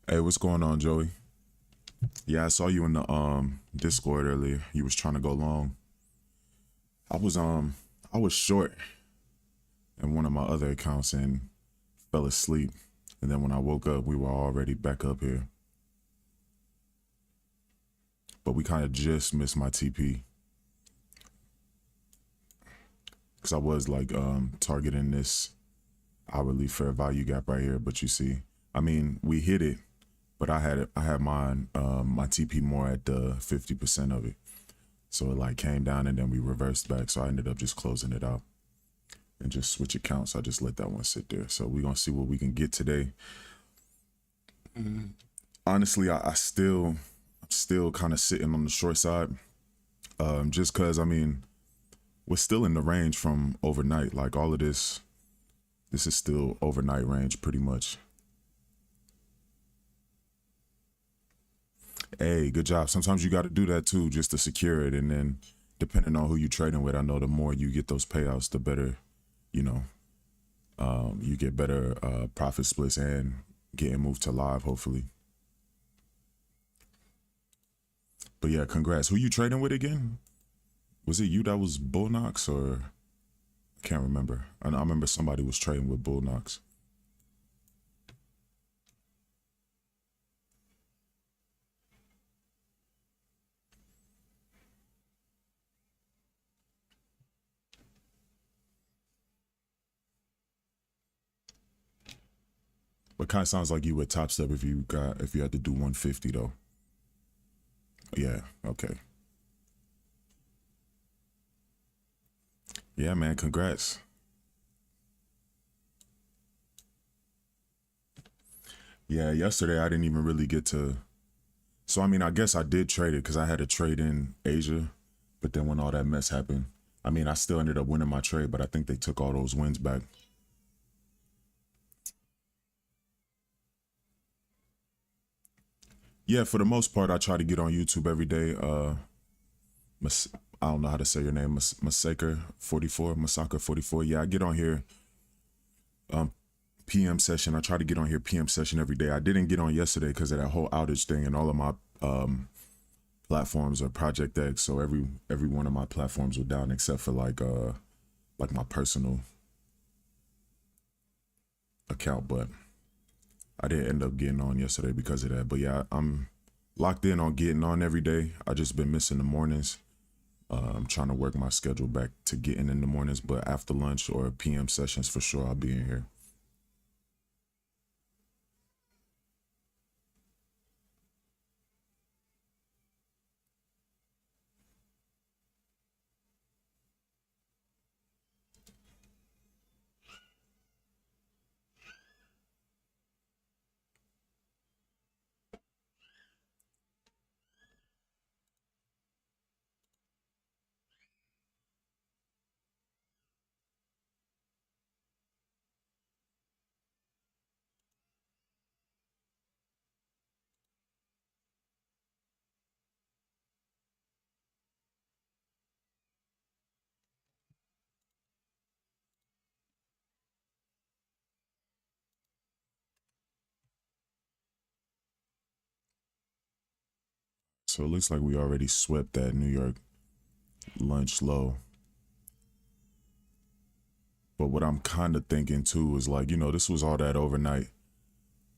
Hey, what's going on, Joey? Yeah, I saw you in the Discord earlier. You was trying to go long. I was I was short in one of my other accounts and fell asleep. And then when I woke up, we were already back up here. But we kind of just missed my TP because I was like targeting this hourly fair value gap right here. But you see, I mean, we hit it, but I had mine my TP more at the 50% of it. So it like came down and then we reversed back. So I ended up just closing it out and just switch accounts. I just let that one sit there. So we're gonna see what we can get today. Honestly, I'm still kind of sitting on the short side. Just cause I mean, we're still in the range from overnight. Like all of this is still overnight range pretty much. Hey, good job. Sometimes you got to do that too, just to secure it. And then depending on who you're trading with, I know the more you get those payouts, the better, you know, you get better profit splits and getting moved to live, hopefully. But yeah, congrats. Who you trading with again? Was it you that was Bullnox or I can't remember. I remember somebody was trading with Bullnox. But kind of sounds like you would top step if you had to do 150 though. Yeah, okay. Yeah, man, congrats. Yeah, yesterday I didn't even really get to. So I mean, I guess I did trade it because I had a trade in Asia, but then when all that mess happened, I mean, I still ended up winning my trade, but I think they took all those wins back. Yeah, for the most part, I try to get on YouTube every day. I don't know how to say your name, Masaka 44, Masaka 44. Yeah, I get on here PM session. I try to get on here PM session every day. I didn't get on yesterday because of that whole outage thing, and all of my platforms are Project X. So every one of my platforms were down except for like my personal account. But I didn't end up getting on yesterday because of that. But yeah, I'm locked in on getting on every day. I just been missing the mornings. I'm trying to work my schedule back to getting in the mornings, but after lunch or PM sessions for sure I'll be in here. So it looks like we already swept that New York lunch low. But what I'm kind of thinking too is like, this was all that overnight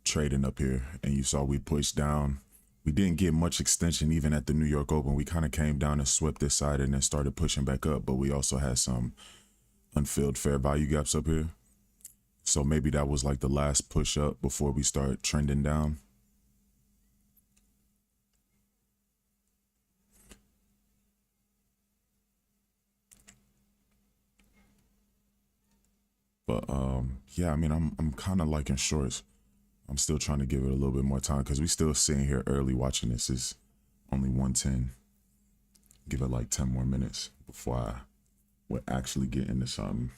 trading up here, and you saw we pushed down. We didn't get much extension even at the New York Open. We kind of came down and swept this side and then started pushing back up, but we also had some unfilled fair value gaps up here. So maybe that was like the last push up before we start trending down. But yeah, I mean, I'm kind of liking shorts. I'm still trying to give it a little bit more time because we still sitting here early watching this. Is only 110. Give it like 10 more minutes before I would actually get into something.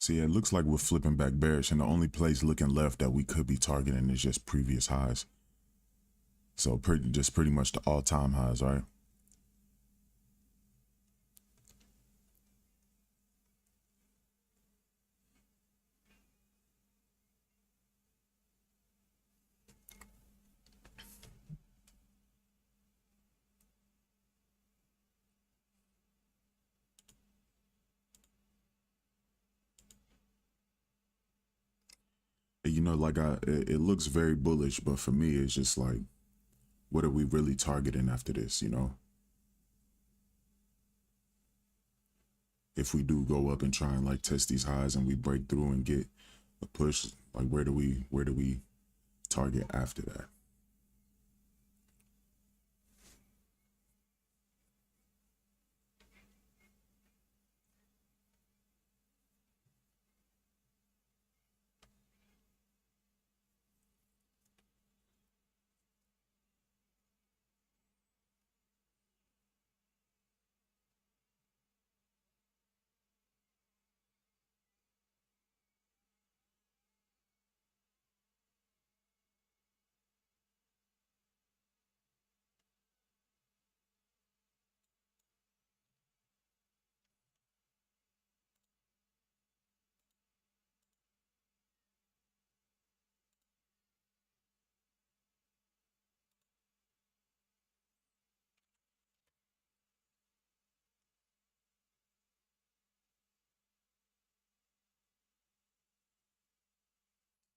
See, it looks like we're flipping back bearish, and the only place looking left that we could be targeting is just previous highs. So pretty much the all-time highs, right? You know, like it looks very bullish, but for me, it's just like, what are we really targeting after this? You know, if we do go up and try and like test these highs and we break through and get a push, like where do we target after that?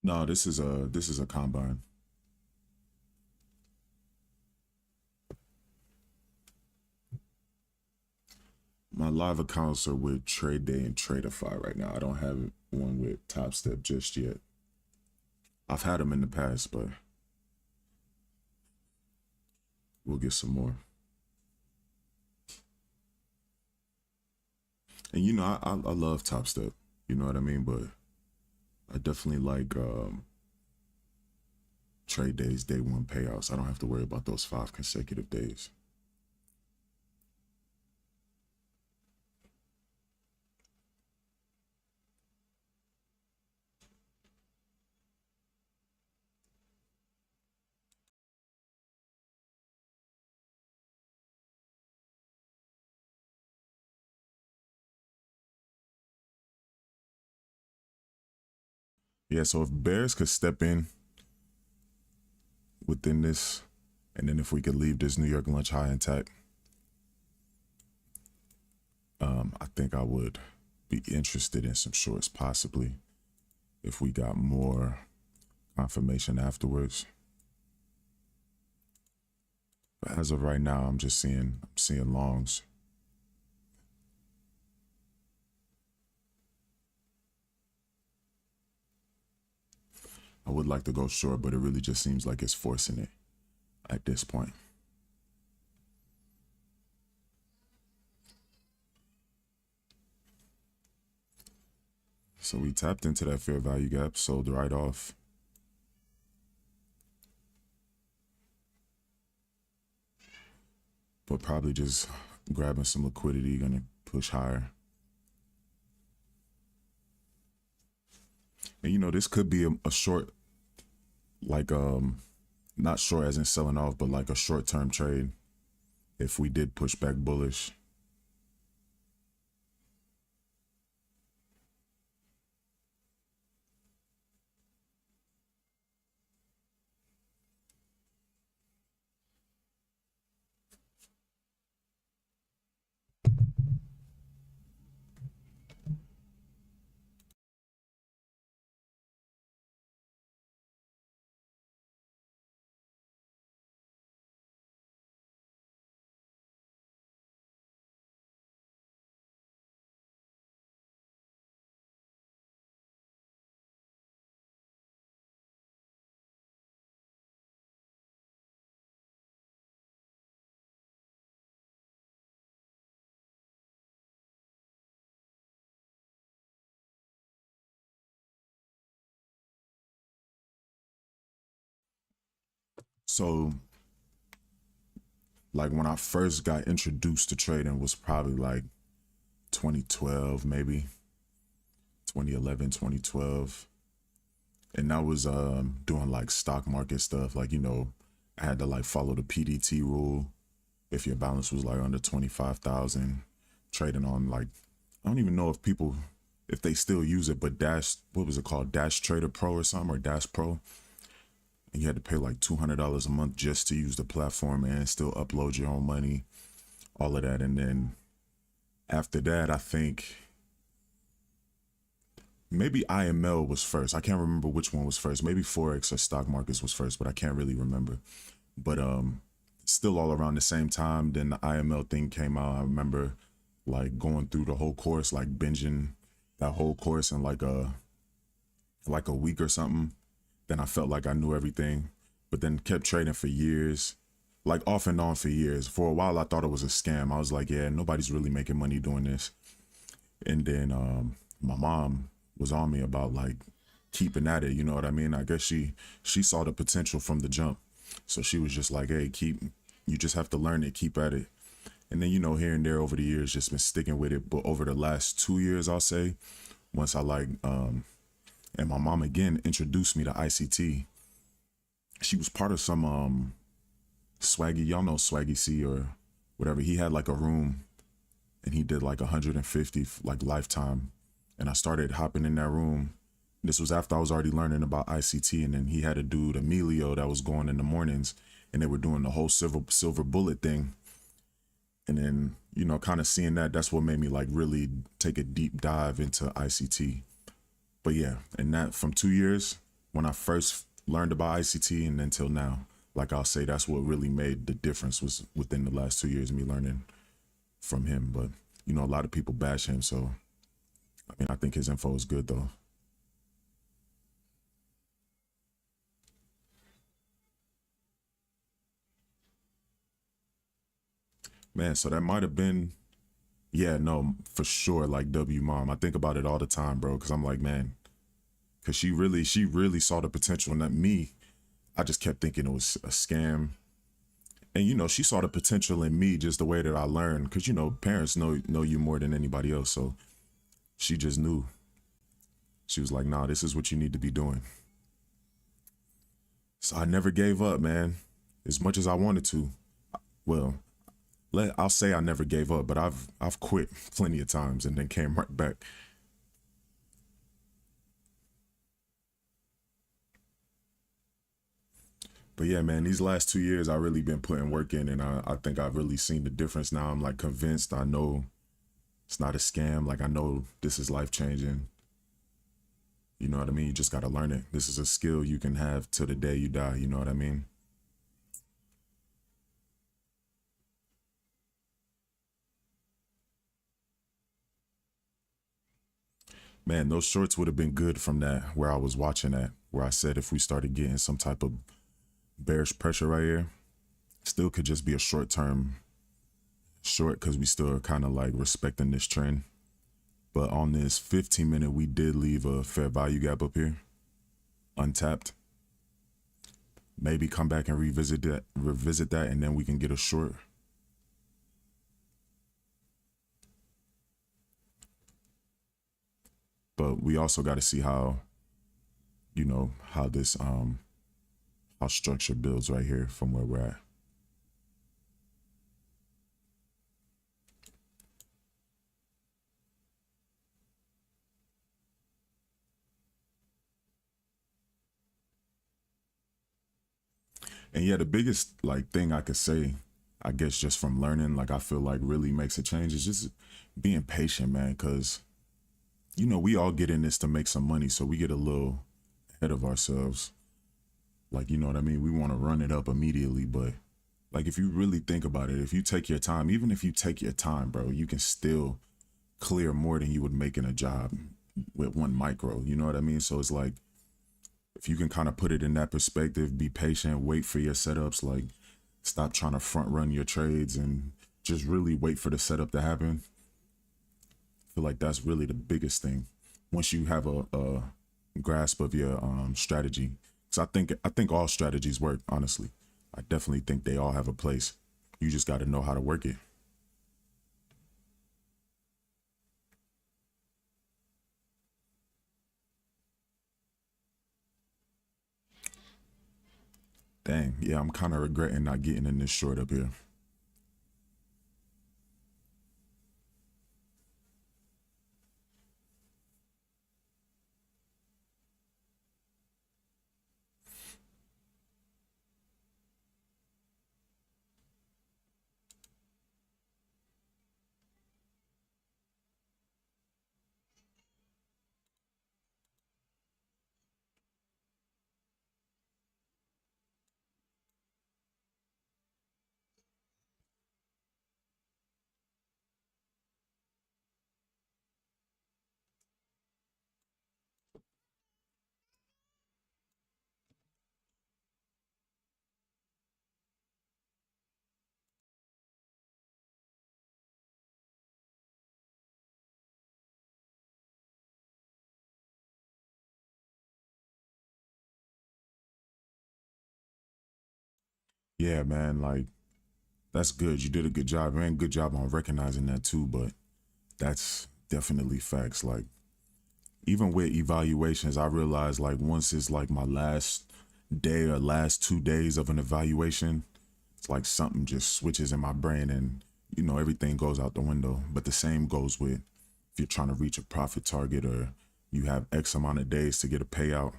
No, this is a combine. My live accounts are with Trade Day and Tradeify right now. I don't have one with Top Step just yet. I've had them in the past, but we'll get some more. And you know, I love Top Step. You know what I mean? But I definitely like Trade Days, day one payouts. I don't have to worry about those 5 consecutive days. Yeah, so if bears could step in within this, and then if we could leave this New York lunch high intact, I think I would be interested in some shorts possibly if we got more confirmation afterwards. But as of right now, I'm seeing longs. I would like to go short, but it really just seems like it's forcing it at this point. So we tapped into that fair value gap, sold right off. But probably just grabbing some liquidity, gonna push higher. And you know, this could be a short, like not short as in selling off, but like a short-term trade if we did push back bullish. So like when I first got introduced to trading was probably like 2012 maybe. 2011, 2012. And that was doing like stock market stuff. Like, I had to like follow the PDT rule. If your balance was like under 25,000, trading on like, I don't even know if they still use it, but what was it called? Dash Trader Pro or something, or Dash Pro. And you had to pay like $200 a month just to use the platform and still upload your own money, all of that. And then after that, I think maybe IML was first. I can't remember which one was first. Maybe Forex or stock markets was first, but I can't really remember. But still all around the same time, then the IML thing came out. I remember like going through the whole course, like binging that whole course in like a week or something. Then I felt like I knew everything, but then kept trading for years, like off and on for years. For a while, I thought it was a scam. I was like, yeah, nobody's really making money doing this. And then my mom was on me about like keeping at it. You know what I mean? I guess she saw the potential from the jump. So she was just like, hey, you just have to learn it, keep at it. And then, here and there over the years, just been sticking with it. But over the last 2 years, I'll say, once I like, and my mom again introduced me to ICT. She was part of some Swaggy, y'all know Swaggy C or whatever. He had like a room and he did like 150 like lifetime. And I started hopping in that room. This was after I was already learning about ICT. And then he had a dude, Emilio, that was going in the mornings and they were doing the whole silver bullet thing. And then, kind of seeing that's what made me like really take a deep dive into ICT. But yeah, and that from 2 years when I first learned about ICT and until now, like I'll say, that's what really made the difference was within the last 2 years, me learning from him. But, a lot of people bash him. So, I mean, I think his info is good though. Man, so that might have been, yeah, no, for sure. Like W Mom, I think about it all the time, bro. Cause I'm like, man, cause she really saw the potential in that. Me, I just kept thinking it was a scam. And she saw the potential in me, just the way that I learned. Cause parents know you more than anybody else. So she just knew. She was like, nah, this is what you need to be doing. So I never gave up, man. As much as I wanted to. Well, I'll say I never gave up, but I've quit plenty of times and then came right back. But yeah, man, these last 2 years I really been putting work in, and I think I've really seen the difference now. I'm like convinced. I know it's not a scam. Like I know this is life changing. You know what I mean? You just gotta learn it. This is a skill you can have till the day you die. You know what I mean? Man, those shorts would have been good from that where I was watching at, where I said if we started getting some type of bearish pressure right here, still could just be a short term short because we still are kind of like respecting this trend. But on this 15-minute, we did leave a fair value gap up here, untapped. Maybe come back and revisit that, and then we can get a short. But we also got to see how, how this how structure builds right here from where we're at. And yeah, the biggest like thing I could say, I guess just from learning, like I feel like really makes a change is just being patient, man. Cause we all get in this to make some money, so we get a little ahead of ourselves. Like, you know what I mean? We want to run it up immediately, but like if you really think about it, if you take your time, even if you take your time, bro, you can still clear more than you would make in a job with one micro. You know what I mean? So it's like if you can kind of put it in that perspective, be patient, wait for your setups, like stop trying to front run your trades and just really wait for the setup to happen. I feel like that's really the biggest thing. Once you have a grasp of your strategy, so I think all strategies work. Honestly, I definitely think they all have a place. You just got to know how to work it. Dang, yeah, I'm kind of regretting not getting in this short up here. Yeah, man, like that's good. You did a good job, man. Good job on recognizing that too, but that's definitely facts. Like even with evaluations, I realized like once it's like my last day or last 2 days of an evaluation, it's like something just switches in my brain and everything goes out the window. But the same goes with if you're trying to reach a profit target or you have X amount of days to get a payout.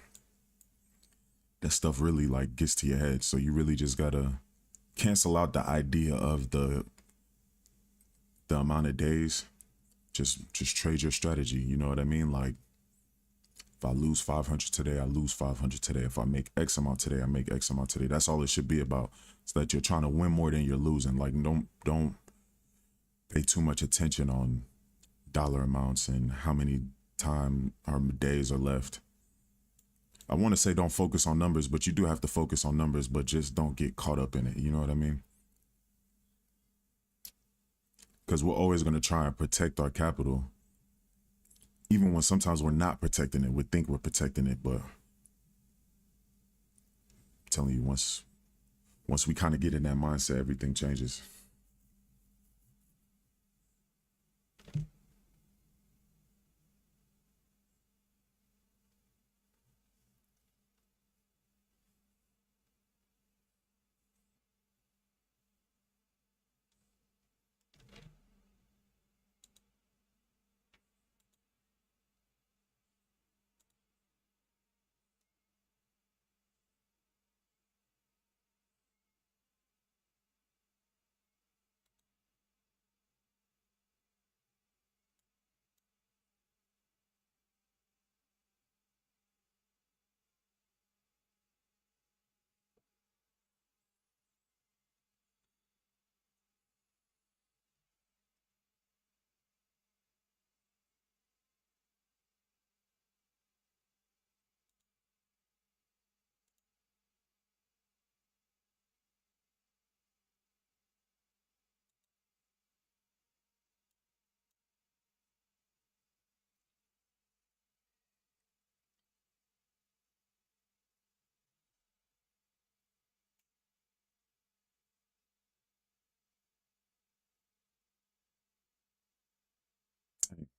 That stuff really like gets to your head. So you really just gotta cancel out the idea of the amount of days. Just trade your strategy. You know what I mean? Like if I lose 500 today, I lose 500 today. If I make X amount today, I make X amount today. That's all it should be about. It's that you're trying to win more than you're losing. Like don't pay too much attention on dollar amounts and how many time or days are left. I want to say don't focus on numbers, but you do have to focus on numbers, but just don't get caught up in it. You know what I mean? Because we're always going to try and protect our capital, even when sometimes we're not protecting it. We think we're protecting it, but I'm telling you, once we kind of get in that mindset, everything changes.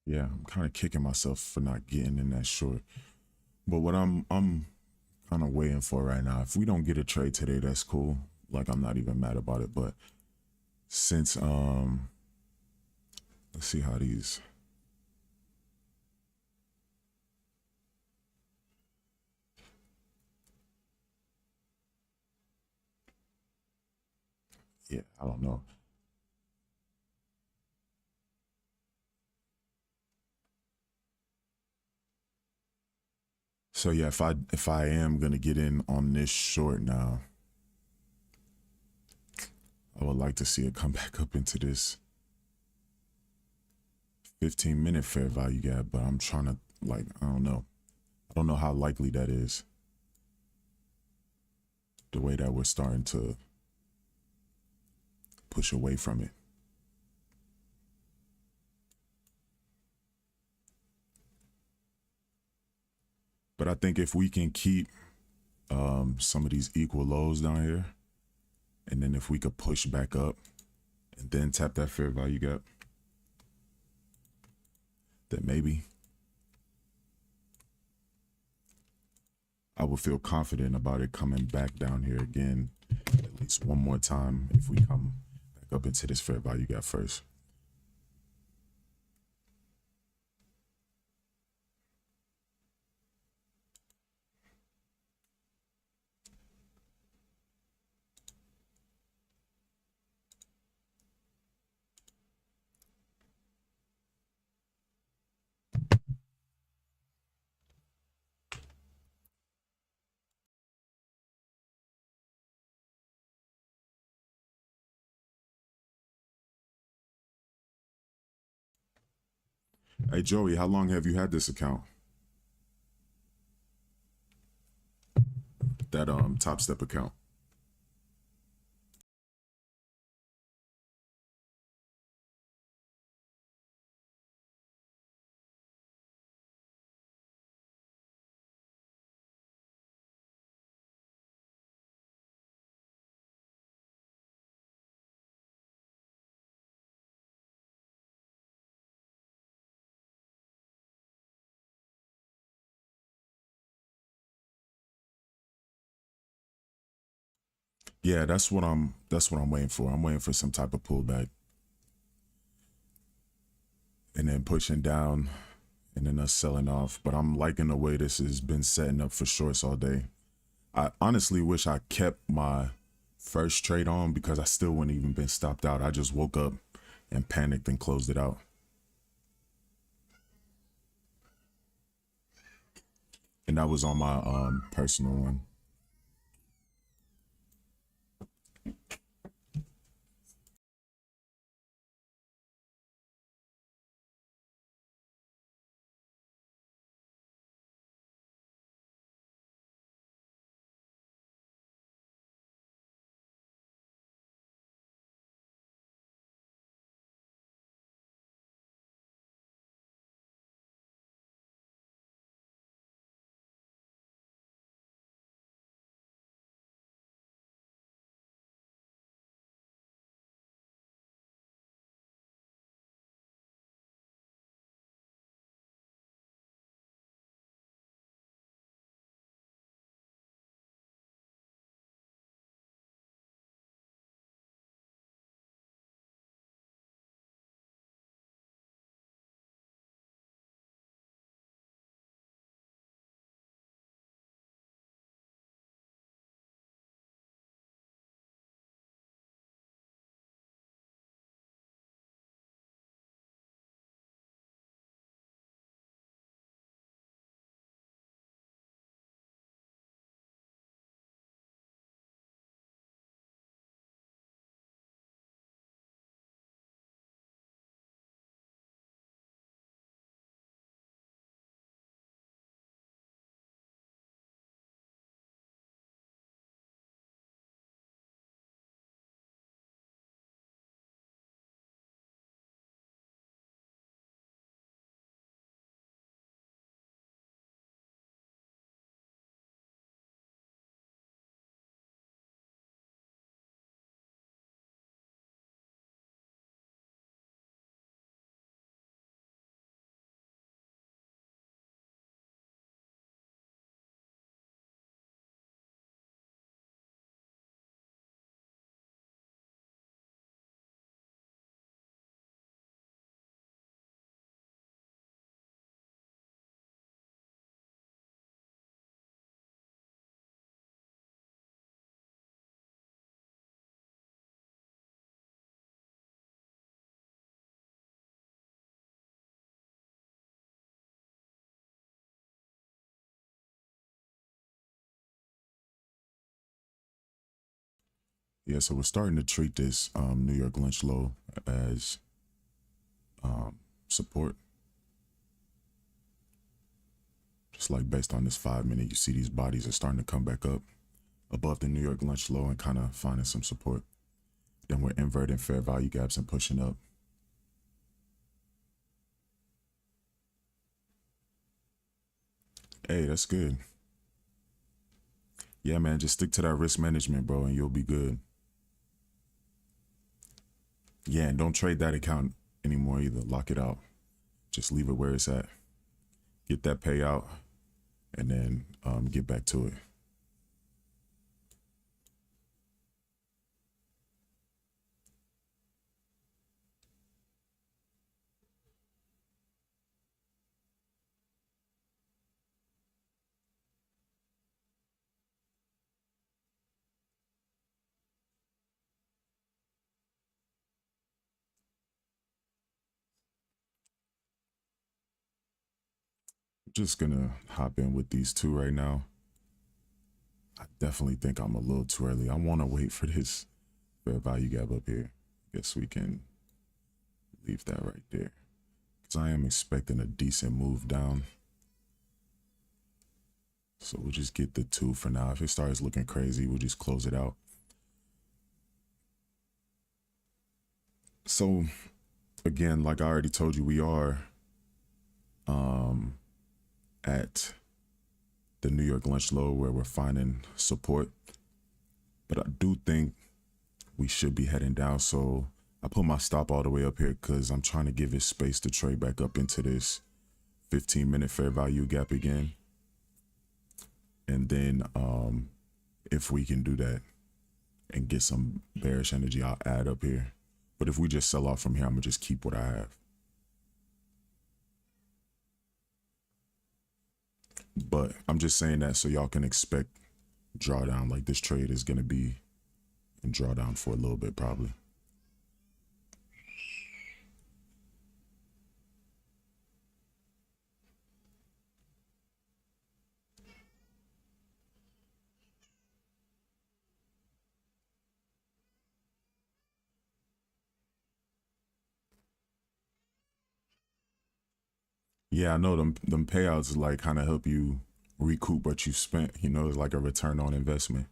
Yeah, I'm kind of kicking myself for not getting in that short. But what I'm kind of waiting for right now, if we don't get a trade today, that's cool. Like I'm not even mad about it. But since let's see how these. Yeah, I don't know. So yeah, if I am gonna get in on this short now, I would like to see it come back up into this 15-minute fair value gap, but I'm trying to like I don't know. I don't know how likely that is. The way that we're starting to push away from it. But I think if we can keep some of these equal lows down here, and then if we could push back up and then tap that fair value gap, then maybe I would feel confident about it coming back down here again at least one more time if we come back up into this fair value gap first. Hey Joey, how long have you had this account? That Top Step account. Yeah, that's what I'm waiting for. I'm waiting for some type of pullback. And then pushing down and then us selling off. But I'm liking the way this has been setting up for shorts all day. I honestly wish I kept my first trade on because I still wouldn't even been stopped out. I just woke up and panicked and closed it out. And that was on my personal one. Yeah, so we're starting to treat this New York Lynch low as support. Just like based on this 5 minute, you see these bodies are starting to come back up above the New York Lynch low and kind of finding some support. Then we're inverting fair value gaps and pushing up. Hey, that's good. Yeah, man, just stick to that risk management, bro, and you'll be good. Yeah, and don't trade that account anymore either. Lock it out. Just leave it where it's at. Get that payout and then get back to it. Just gonna hop in with these two right now. I definitely think I'm a little too early. I want to wait for this fair value gap up here. Guess we can leave that right there because I am expecting a decent move down. So we'll just get the two for now. If it starts looking crazy, we'll just close it out. So again, like I already told you, we are at the New York lunch low where we're finding support. But I do think we should be heading down. So I put my stop all the way up here because I'm trying to give it space to trade back up into this 15-minute fair value gap again. And then if we can do that and get some bearish energy, I'll add up here. But if we just sell off from here, I'm gonna just keep what I have. But I'm just saying that so y'all can expect drawdown. Like this trade is gonna be in drawdown for a little bit probably. Yeah, I know them payouts like kind of help you recoup what you spent. You know, it's like a return on investment.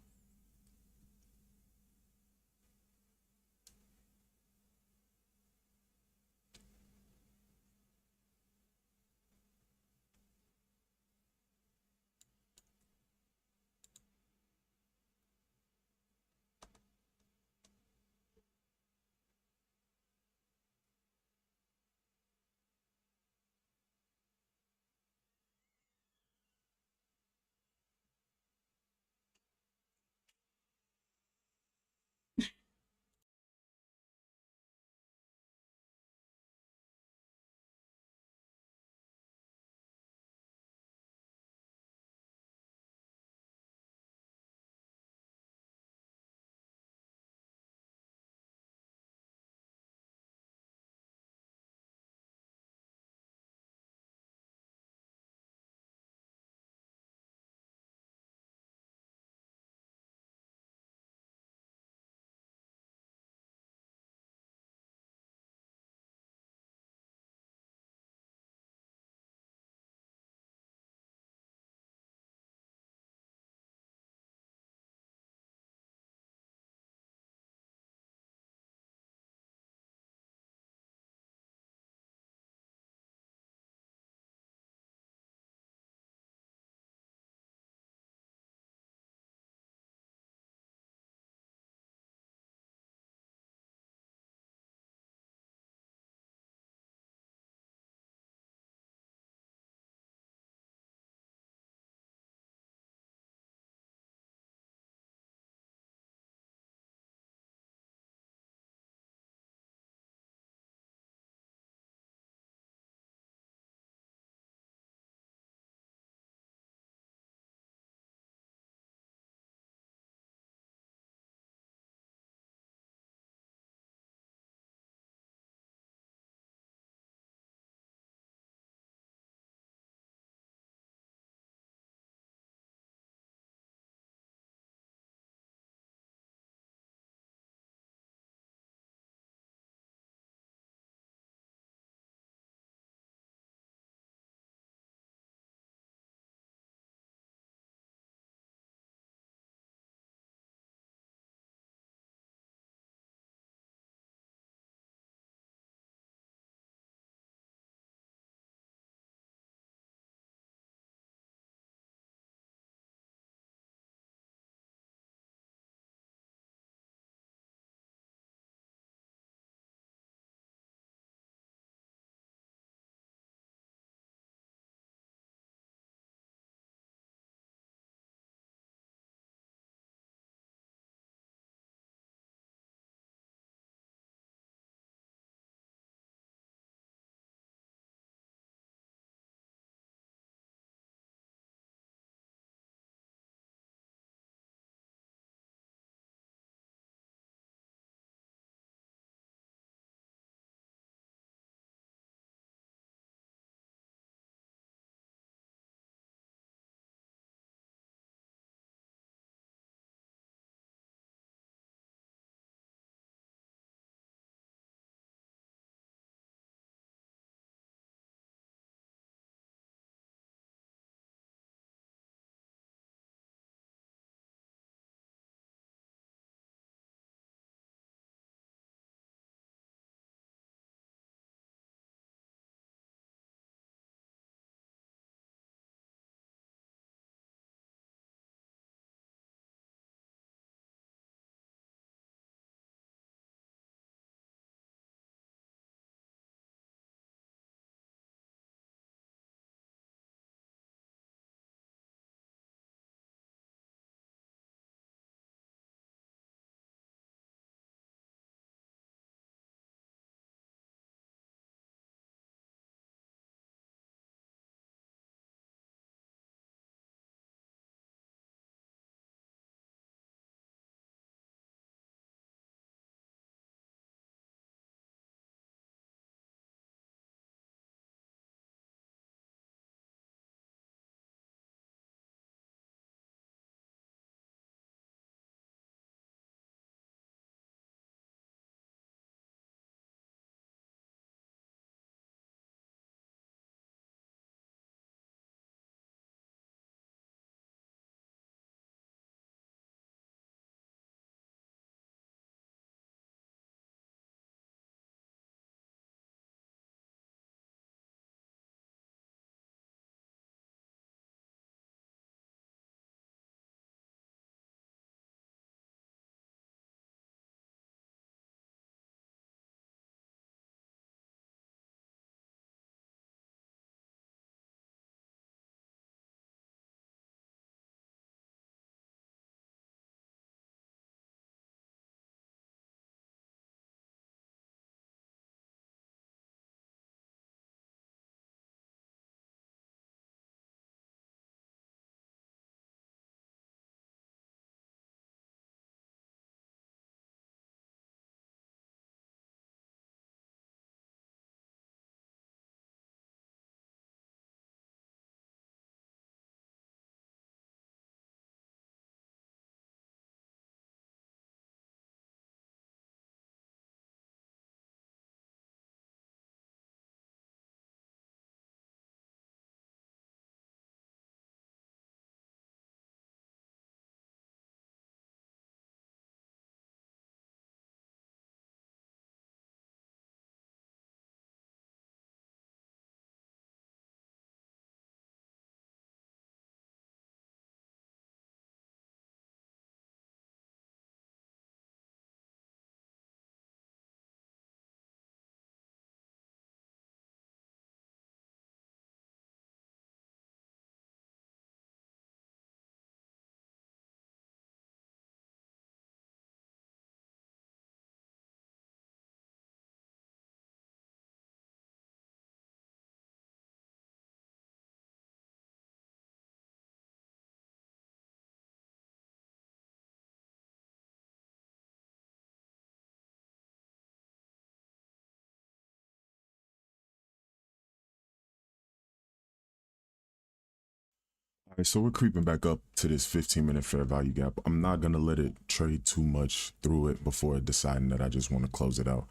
All right, so we're creeping back up to this 15-minute fair value gap. I'm not gonna let it trade too much through it before deciding that I just want to close it out.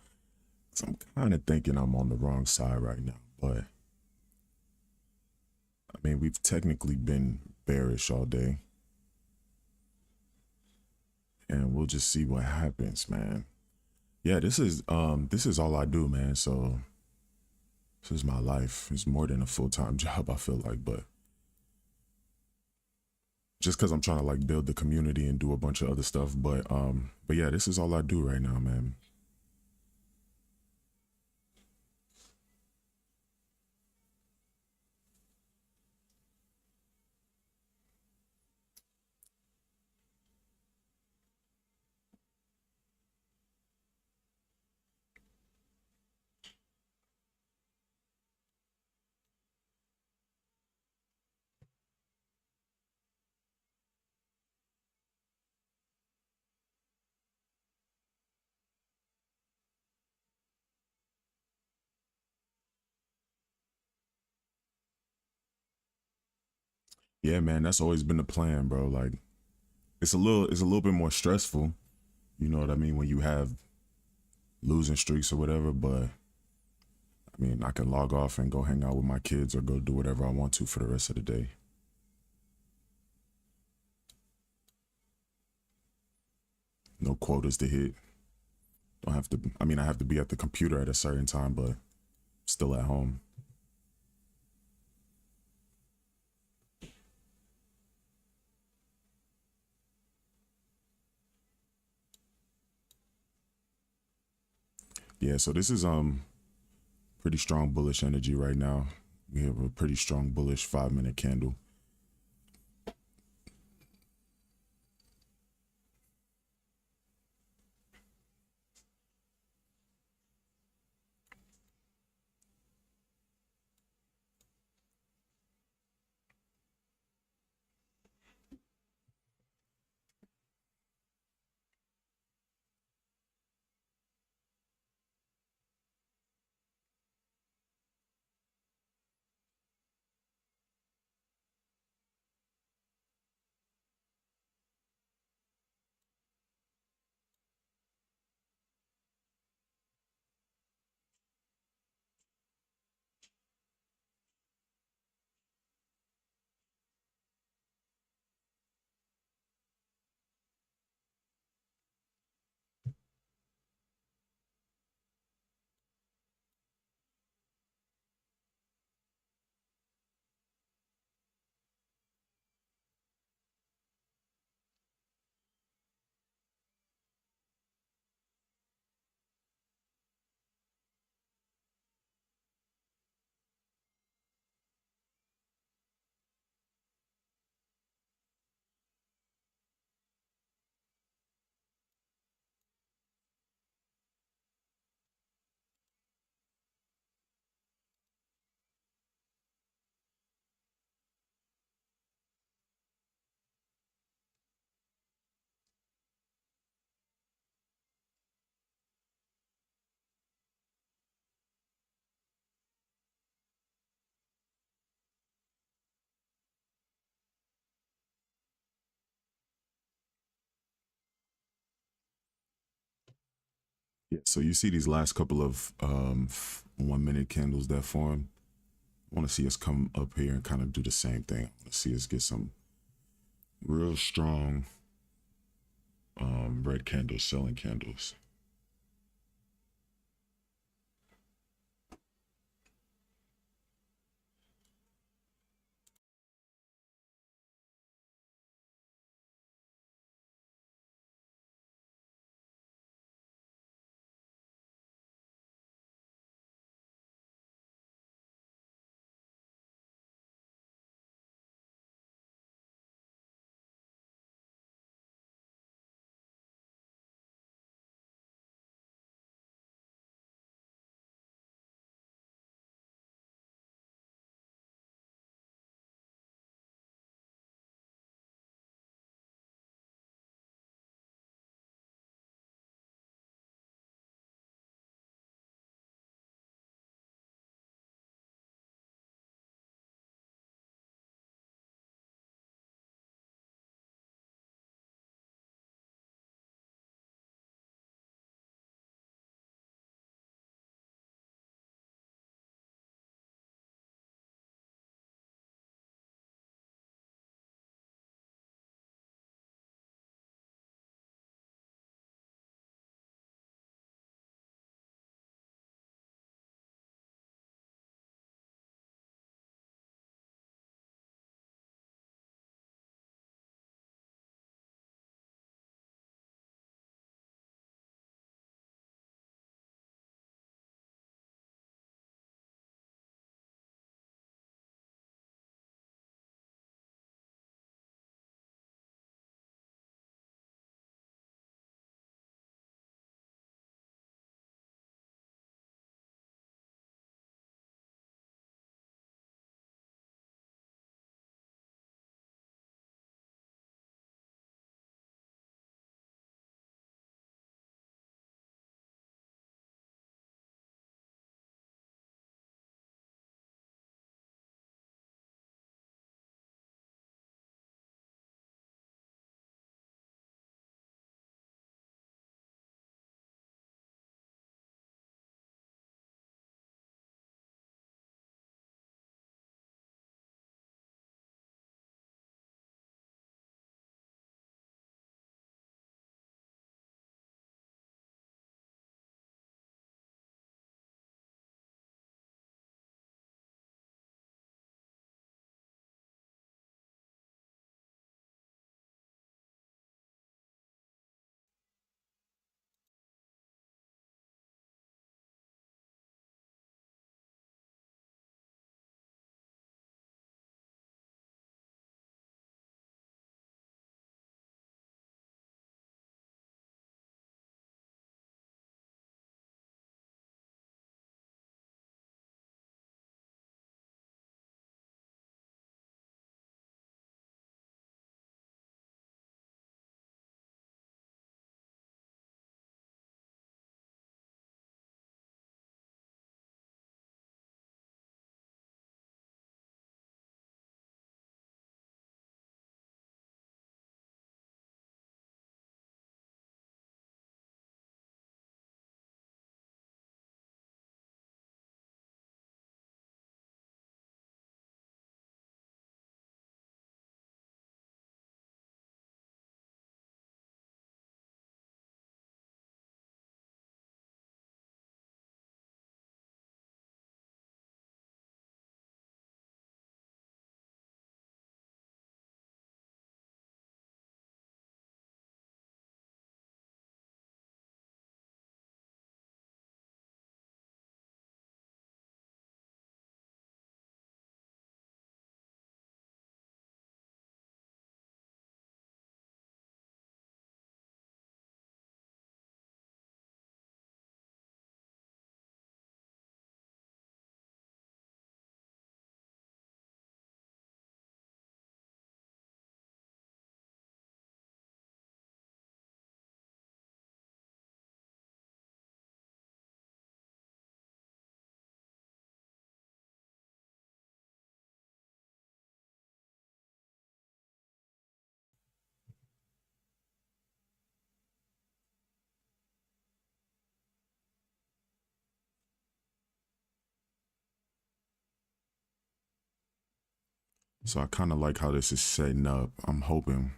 So I'm kind of thinking I'm on the wrong side right now, but I mean, we've technically been bearish all day, and we'll just see what happens, man. Yeah, this is all I do, man. So this is my life. It's more than a full-time job, I feel like, but just because I'm trying to like build the community and do a bunch of other stuff. But yeah, this is all I do right now, man. Yeah, man, that's always been the plan, bro. Like it's a little bit more stressful, you know what I mean, when you have losing streaks or whatever, but I mean, I can log off and go hang out with my kids or go do whatever I want to for the rest of the day. No quotas to hit. Don't have to I mean, I have to be at the computer at a certain time, but still at home. Yeah, so this is pretty strong bullish energy right now. We have a pretty strong bullish 5-minute candle. Yeah, so you see these last couple of 1-minute candles that form. I want to see us come up here and kind of do the same thing. I want to see us get some real strong red candles, selling candles. So I kind of like how this is setting up. I'm hoping,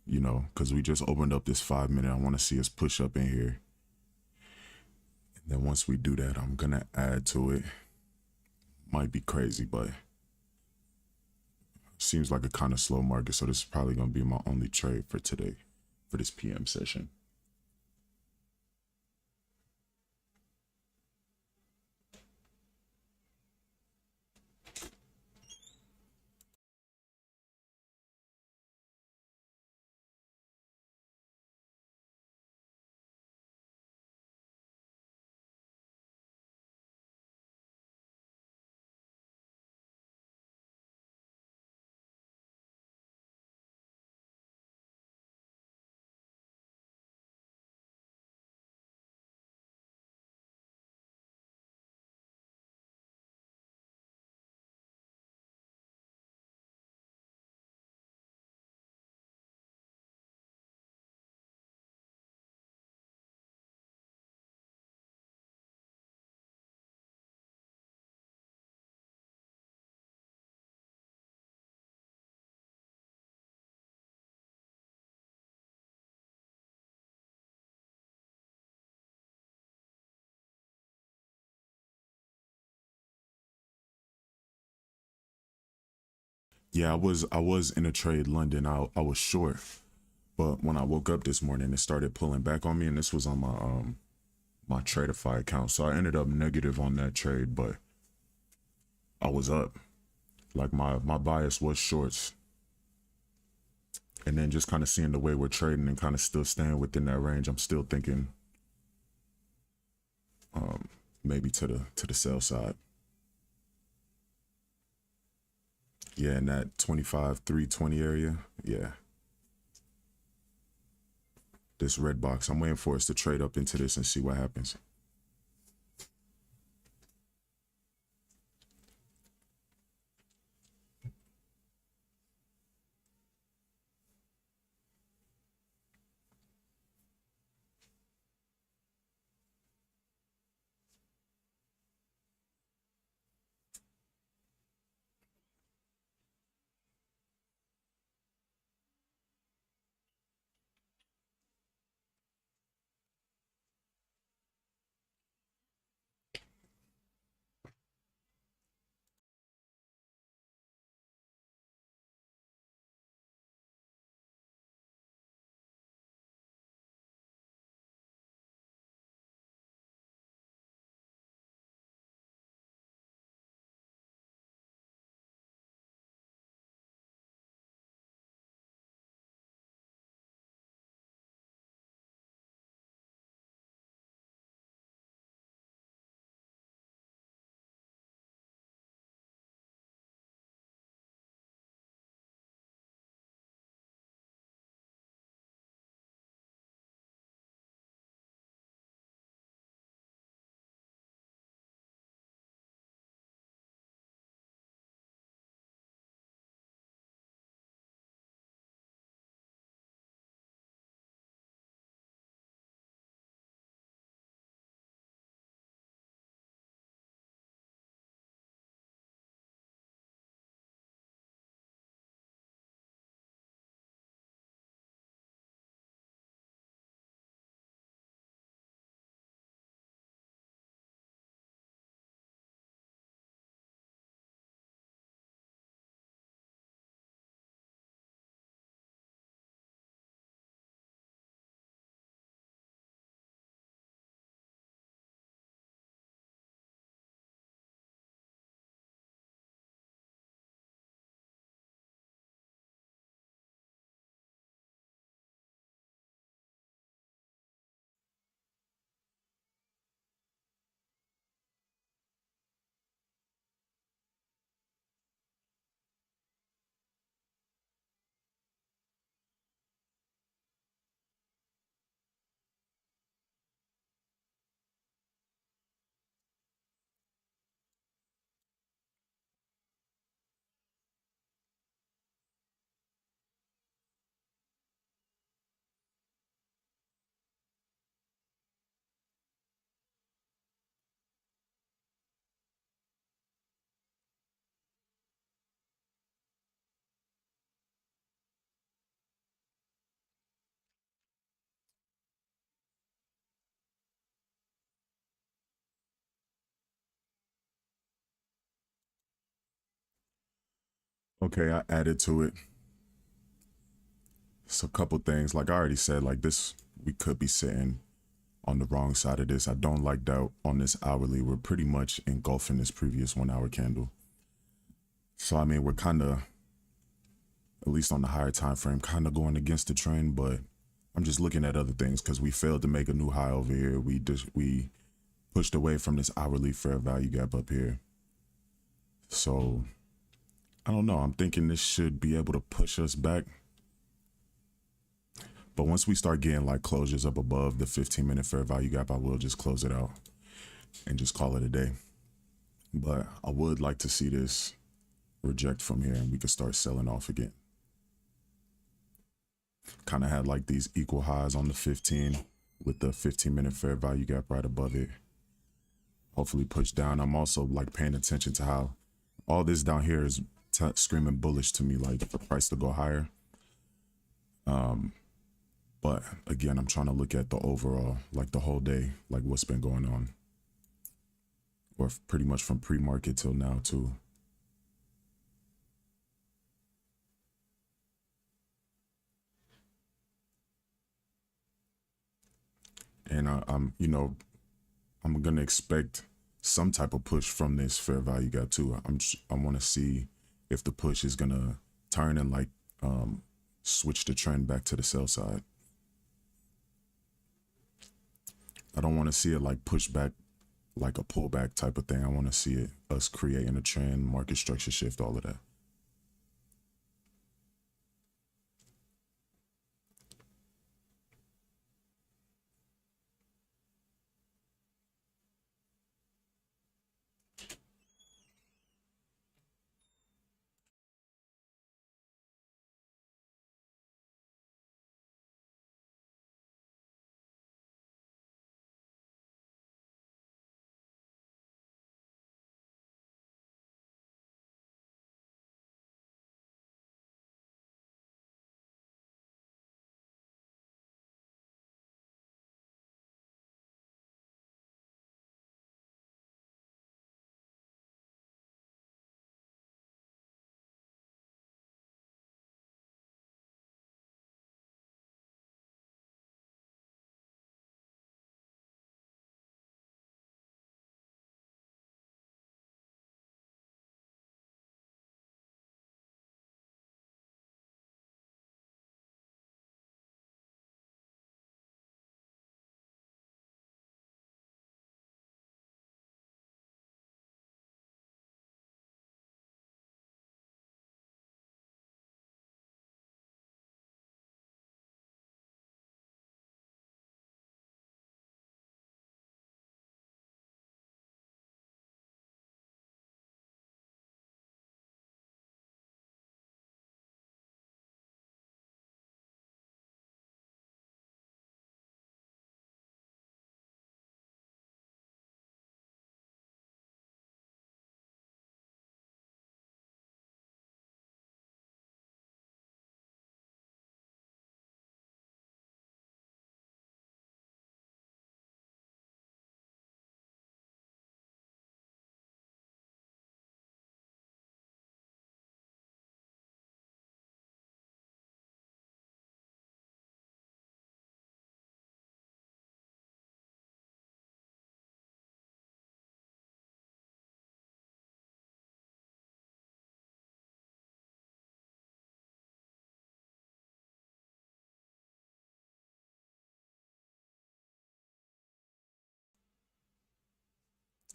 because we just opened up this 5 minute. I want to see us push up in here. And then once we do that, I'm going to add to it. Might be crazy, but seems like a kind of slow market. So this is probably going to be my only trade for today, for this PM session. Yeah, I was in a trade London. I was short, but when I woke up this morning, it started pulling back on me, and this was on my Tradeify account. So I ended up negative on that trade, but I was up. Like my bias was shorts, and then just kind of seeing the way we're trading and kind of still staying within that range. I'm still thinking maybe to the sell side. Yeah, in that 25 320 area. Yeah, this red box. I'm waiting for us to trade up into this and see what happens. Okay, I added to it. So a couple things. Like I already said, like this, we could be sitting on the wrong side of this. I don't like that on this hourly. We're pretty much engulfing this previous 1 hour candle. So I mean, we're kind of, at least on the higher time frame, kind of going against the trend. But I'm just looking at other things because we failed to make a new high over here. We pushed away from this hourly fair value gap up here. So I don't know. I'm thinking this should be able to push us back. But once we start getting like closures up above the 15-minute fair value gap, I will just close it out and just call it a day. But I would like to see this reject from here and we could start selling off again. Kind of had like these equal highs on the 15 with the 15-minute fair value gap right above it. Hopefully push down. I'm also like paying attention to how all this down here is screaming bullish to me, like for price to go higher. But again, I'm trying to look at the overall, like the whole day, like what's been going on, or pretty much from pre-market till now too. And I'm gonna expect some type of push from this fair value gap too. I want to see if the push is gonna turn and like switch the trend back to the sell side. I don't want to see it like push back like a pullback type of thing. I want to see it us creating a trend, market structure shift, all of that.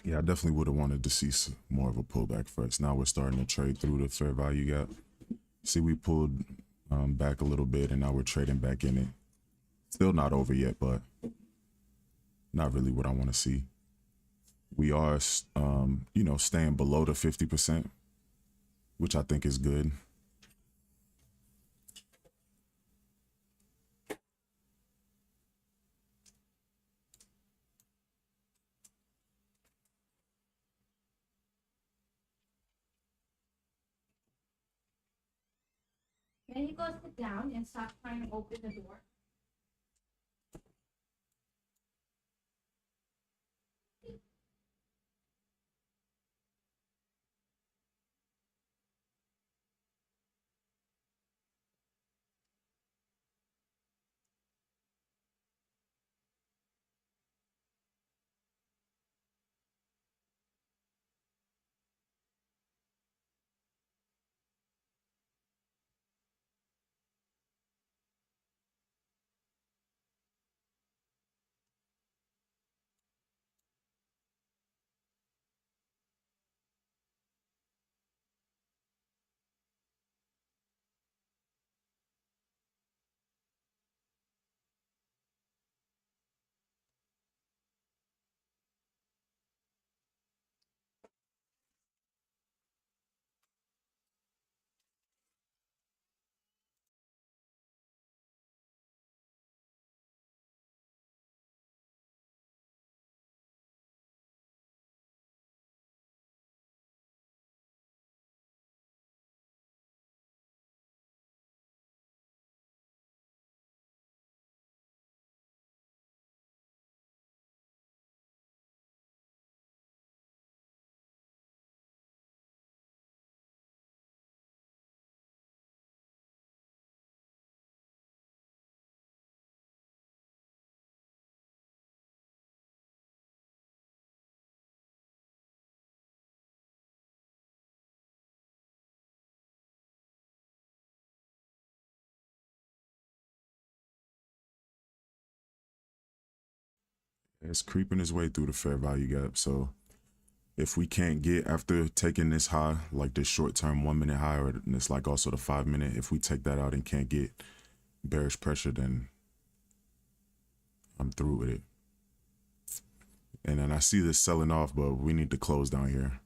Yeah, I definitely would have wanted to see more of a pullback first. Now we're starting to trade through the fair value gap. See, we pulled back a little bit and now we're trading back in it. Still not over yet, but not really what I want to see. We are, staying below the 50%, which I think is good. Can you go sit down and stop trying to open the door? It's creeping its way through the fair value gap. So if we can't get after taking this high, like this short term 1 minute high, or it's like also the 5 minute, if we take that out and can't get bearish pressure, then I'm through with it. And then I see this selling off, but we need to close down here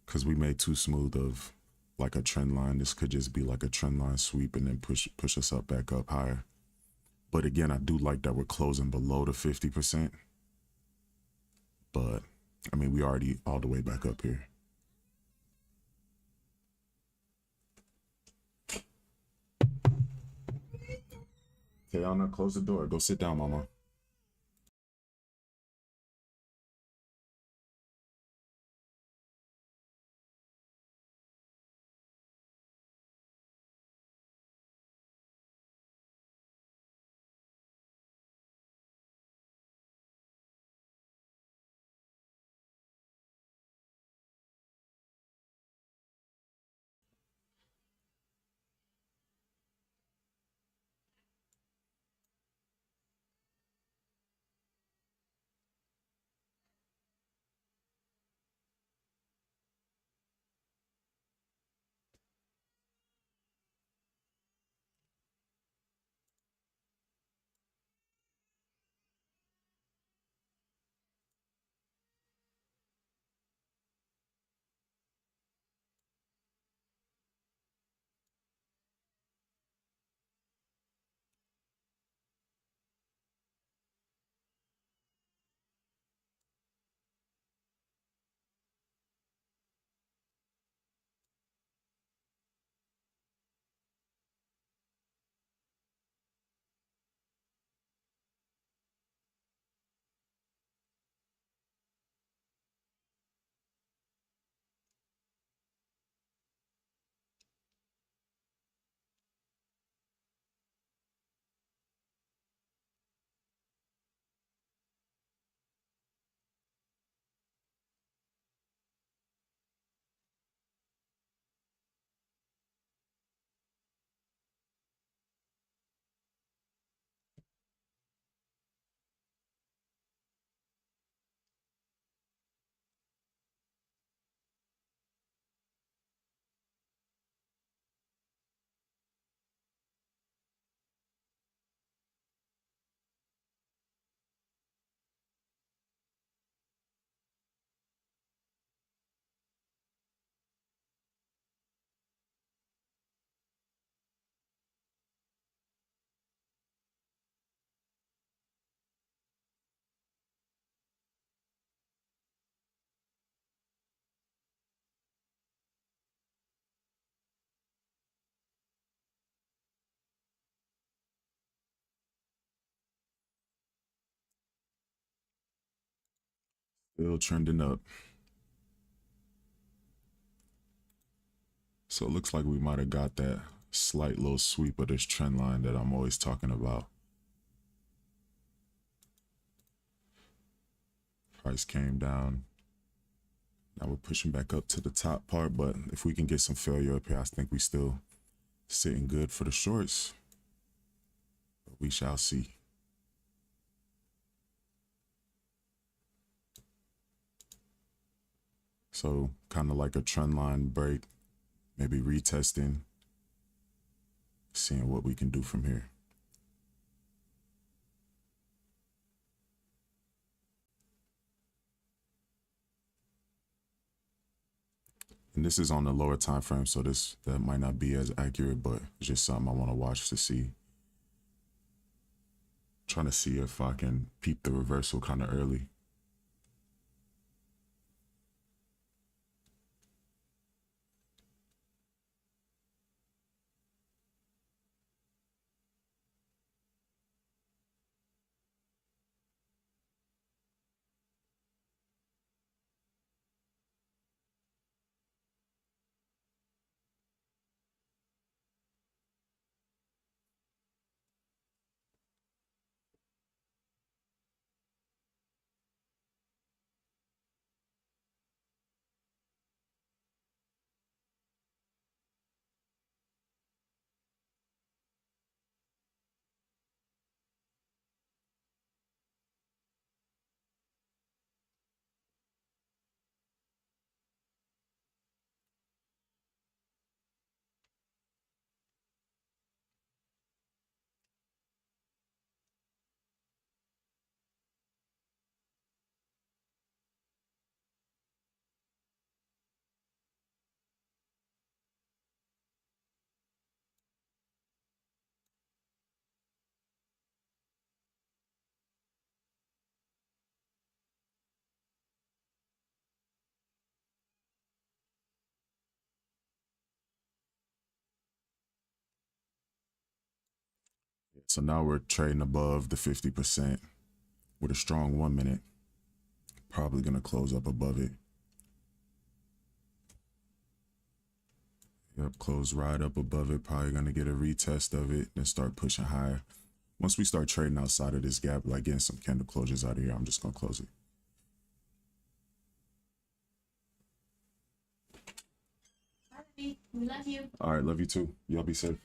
because we made too smooth of like a trend line. This could just be like a trend line sweep and then push us up back up higher. But again, I do like that we're closing below the 50%. But I mean, we already all the way back up here. Tayana, close the door. Go sit down, mama. Still trending up. So it looks like we might have got that slight little sweep of this trend line that I'm always talking about. Price came down. Now we're pushing back up to the top part, but if we can get some failure up here, I think we still sitting good for the shorts. But we shall see. So kind of like a trend line break, maybe retesting, seeing what we can do from here. And this is on the lower time frame, so that might not be as accurate, but it's just something I want to watch to see. Trying to see if I can peep the reversal kind of early. So now we're trading above the 50% with a strong 1 minute. Probably gonna close up above it. Yep, close right up above it. Probably gonna get a retest of it and start pushing higher. Once we start trading outside of this gap, like getting some candle closures out of here, I'm just gonna close it. Bye, baby. We love you. All right, love you too. Y'all be safe.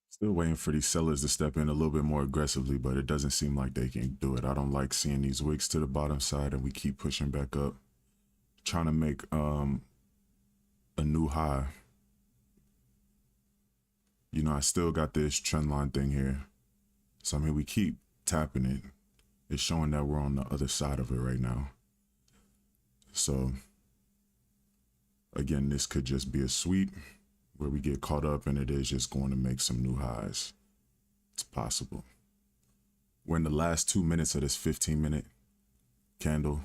Still waiting for these sellers to step in a little bit more aggressively, but it doesn't seem like they can do it. I don't like seeing these wicks to the bottom side and we keep pushing back up. Trying to make a new high. You know, I still got this trend line thing here. So I mean we keep tapping it. It's showing that we're on the other side of it right now. So again, this could just be a sweep where we get caught up and it is just going to make some new highs. It's possible. We're in the last 2 minutes of this 15-minute candle.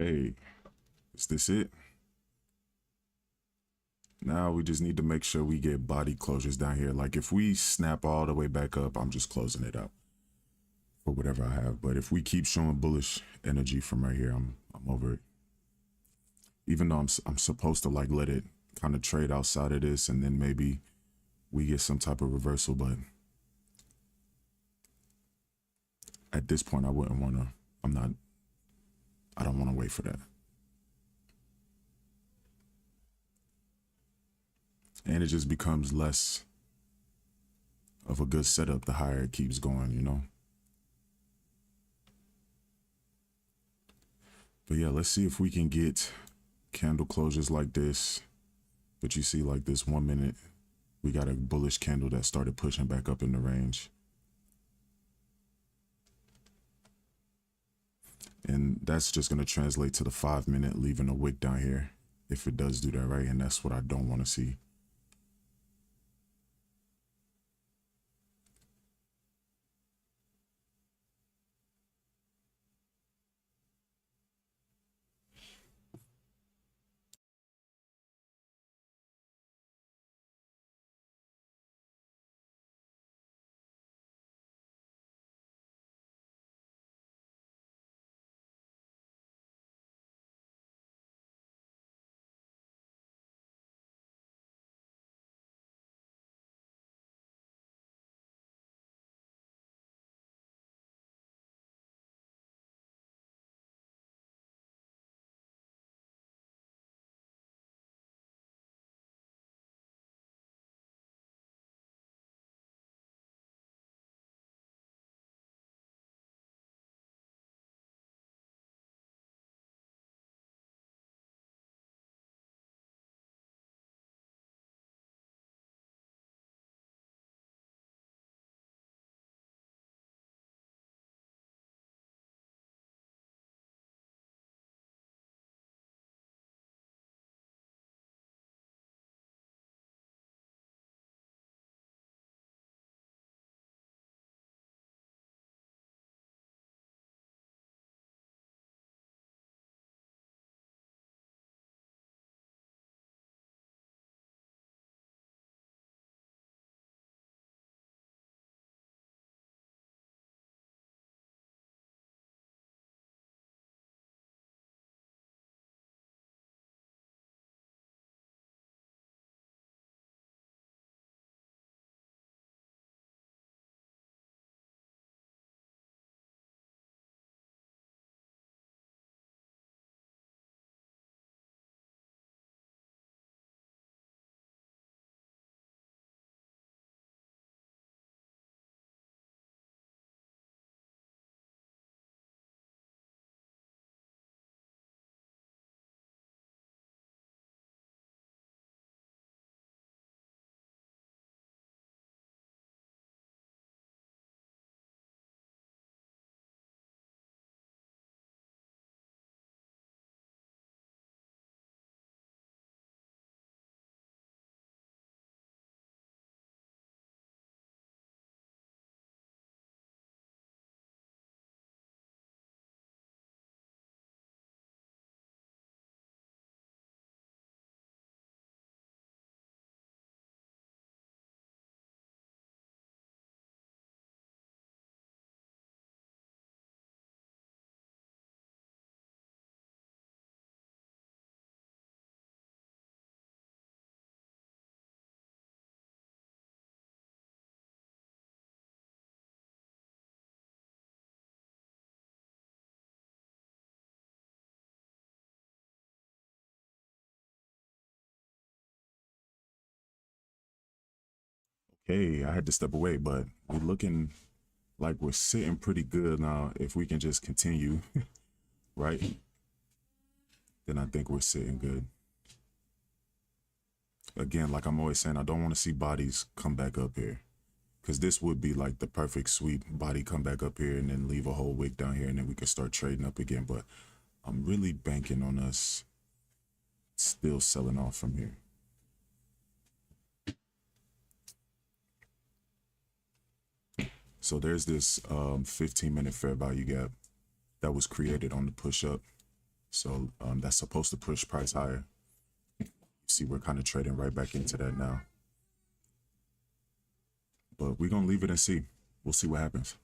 Okay, is this it? Now we just need to make sure we get body closures down here. Like if we snap all the way back up, I'm just closing it up for whatever I have. But if we keep showing bullish energy from right here, I'm over it. Even though I'm supposed to like let it kind of trade outside of this, and then maybe we get some type of reversal. But at this point, I wouldn't want to. I don't want to wait for that. And it just becomes less of a good setup the higher it keeps going, you know? But yeah, let's see if we can get candle closures like this. But you see, like this 1 minute, we got a bullish candle that started pushing back up in the range. And that's just going to translate to the 5 minute, leaving a wick down here if it does do that, right? And that's what I don't want to see. Hey, I had to step away, but we're looking like we're sitting pretty good now. If we can just continue, right? Then I think we're sitting good. Again, like I'm always saying, I don't want to see bodies come back up here, because this would be like the perfect sweep. Body come back up here and then leave a whole wick down here, and then we could start trading up again. But I'm really banking on us still selling off from here. So there's this 15-minute fair value gap that was created on the push up. So that's supposed to push price higher. See, we're kind of trading right back into that now. But we're gonna leave it and see. We'll see what happens.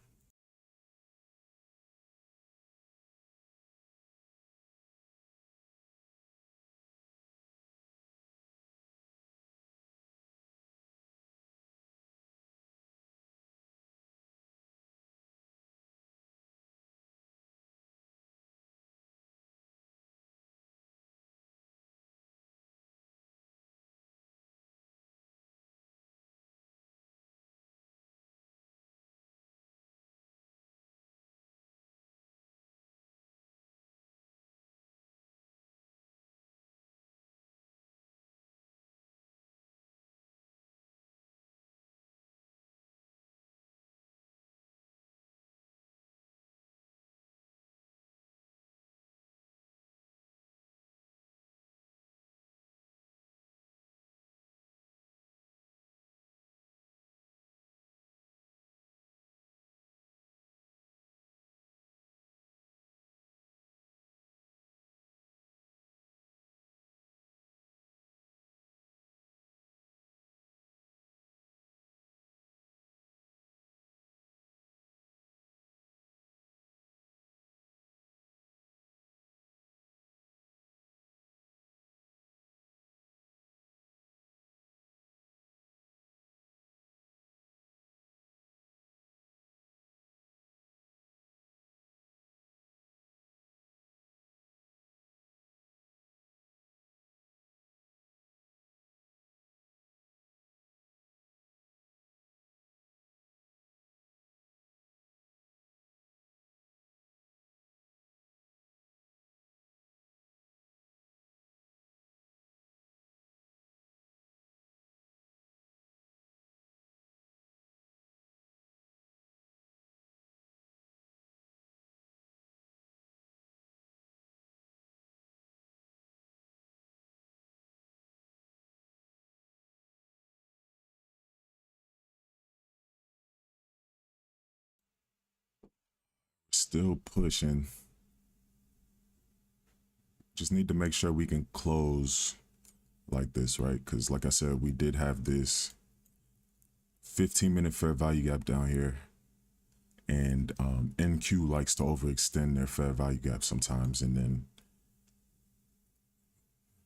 Still pushing. Just need to make sure we can close like this, right? Because like I said, we did have this 15-minute fair value gap down here. And NQ likes to overextend their fair value gap sometimes and then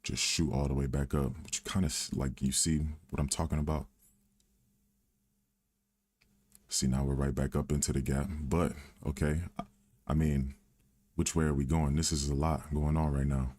just shoot all the way back up, which kind of like, you see what I'm talking about? See, now we're right back up into the gap, but okay. I mean, which way are we going? This is a lot going on right now.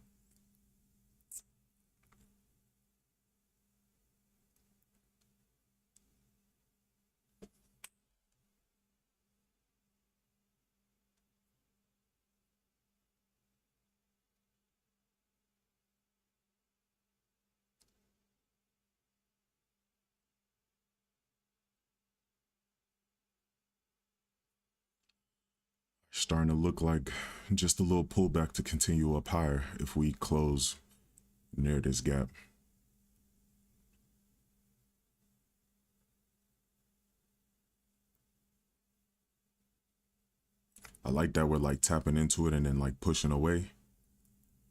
Starting to look like just a little pullback to continue up higher if we close near this gap. I like that we're like tapping into it and then like pushing away,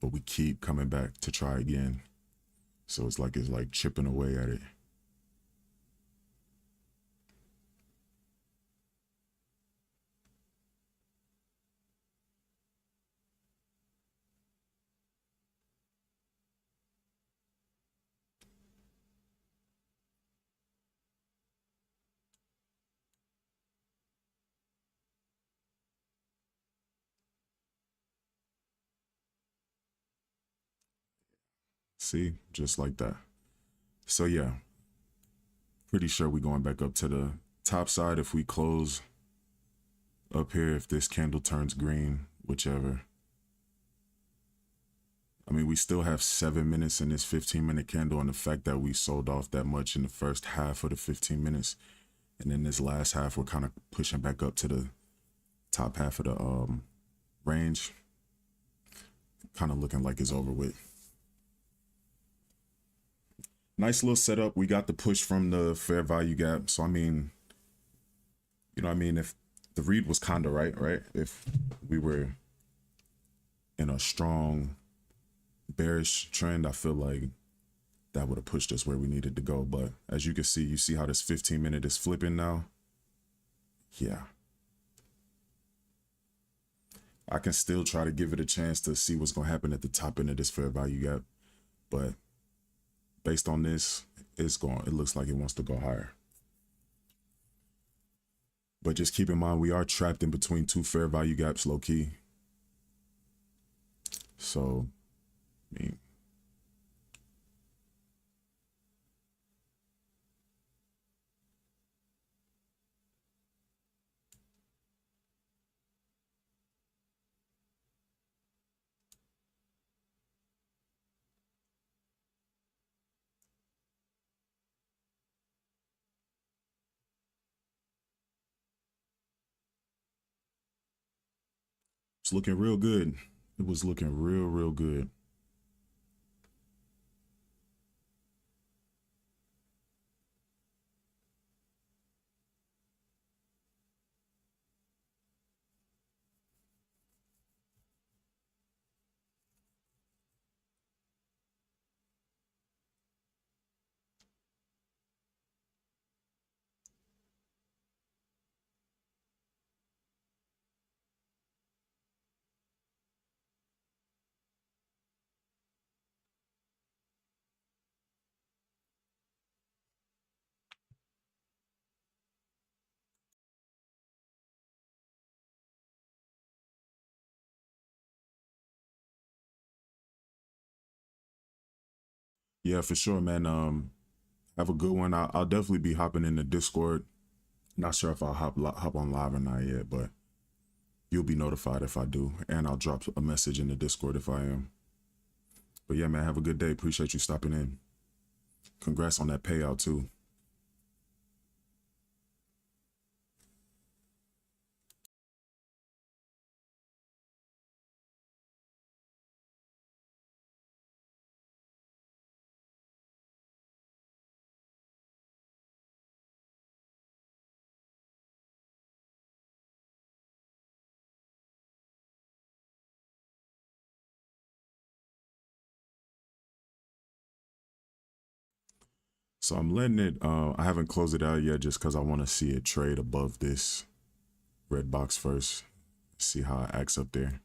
but we keep coming back to try again. So it's like chipping away at it. See, just like that. So yeah, pretty sure we're going back up to the top side if we close up here, if this candle turns green, whichever. I mean, we still have 7 minutes in this 15-minute candle, and the fact that we sold off that much in the first half of the 15 minutes, and then this last half, we're kind of pushing back up to the top half of the range, kind of looking like it's over with. Nice little setup. We got the push from the fair value gap. So, I mean, you know what I mean? If the read was kind of right? If we were in a strong bearish trend, I feel like that would have pushed us where we needed to go. But as you can see, you see how this 15-minute is flipping now? Yeah. I can still try to give it a chance to see what's going to happen at the top end of this fair value gap. But based on this, it looks like it wants to go higher. But just keep in mind, we are trapped in between two fair value gaps, low key. So, I mean, it's looking real good. It was looking real good. Yeah, for sure, man. Have a good one. I'll definitely be hopping in the Discord. Not sure if I'll hop on live or not yet, but you'll be notified if I do, and I'll drop a message in the Discord if I am. But yeah, man, have a good day. Appreciate you stopping in. Congrats on that payout too. So I'm letting it, I haven't closed it out yet just because I want to see it trade above this red box first. See how it acts up there.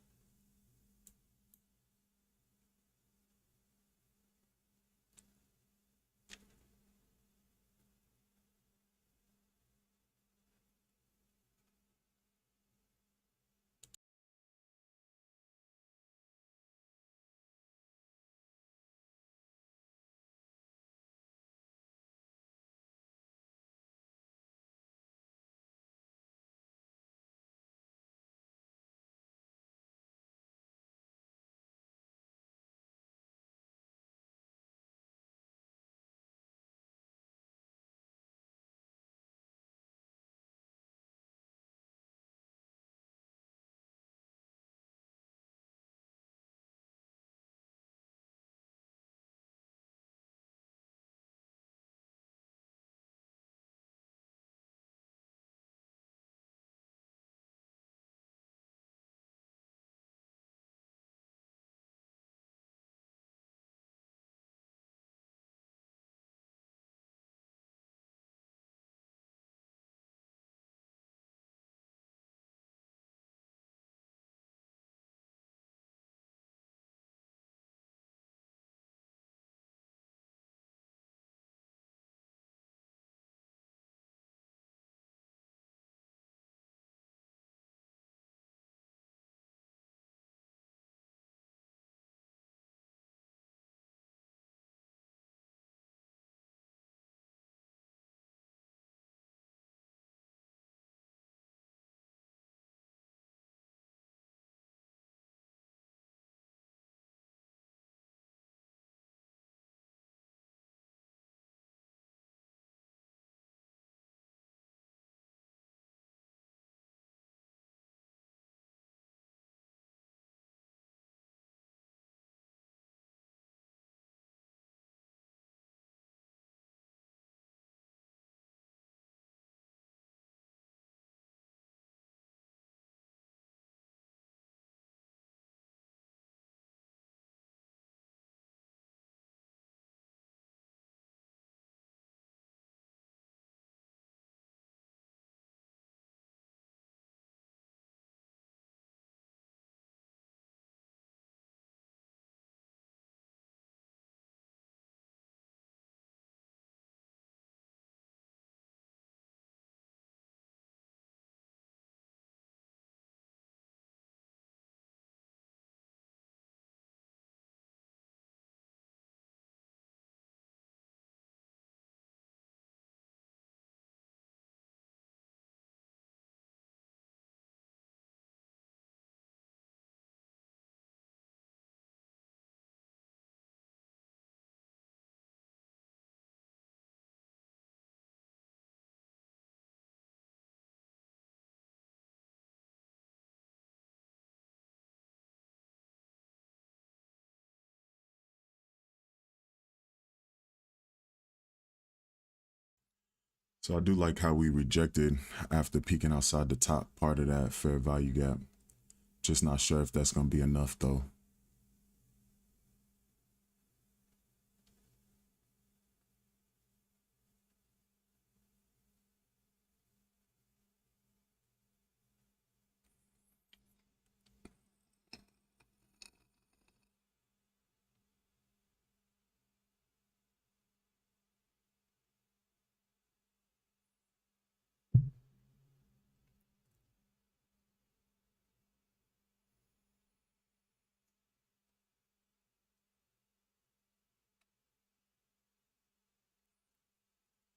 So I do like how we rejected after peeking outside the top part of that fair value gap. Just not sure if that's going to be enough though.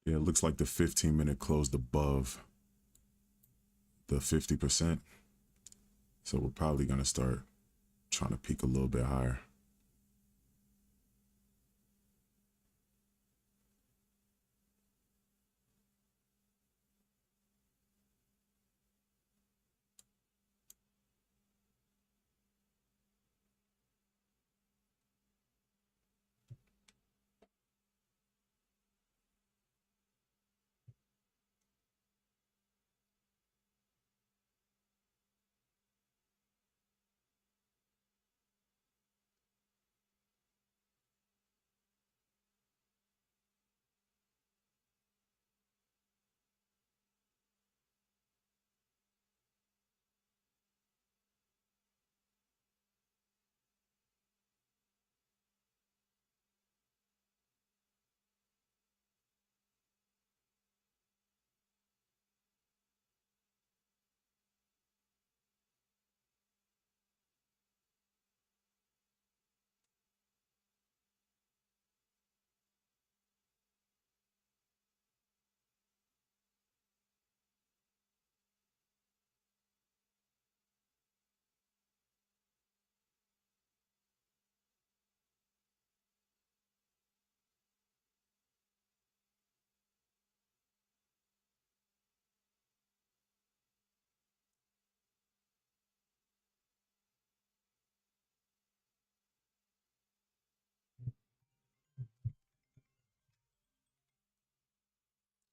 Yeah, it looks like the 15-minute closed above the 50%. So we're probably going to start trying to peak a little bit higher.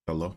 Hello?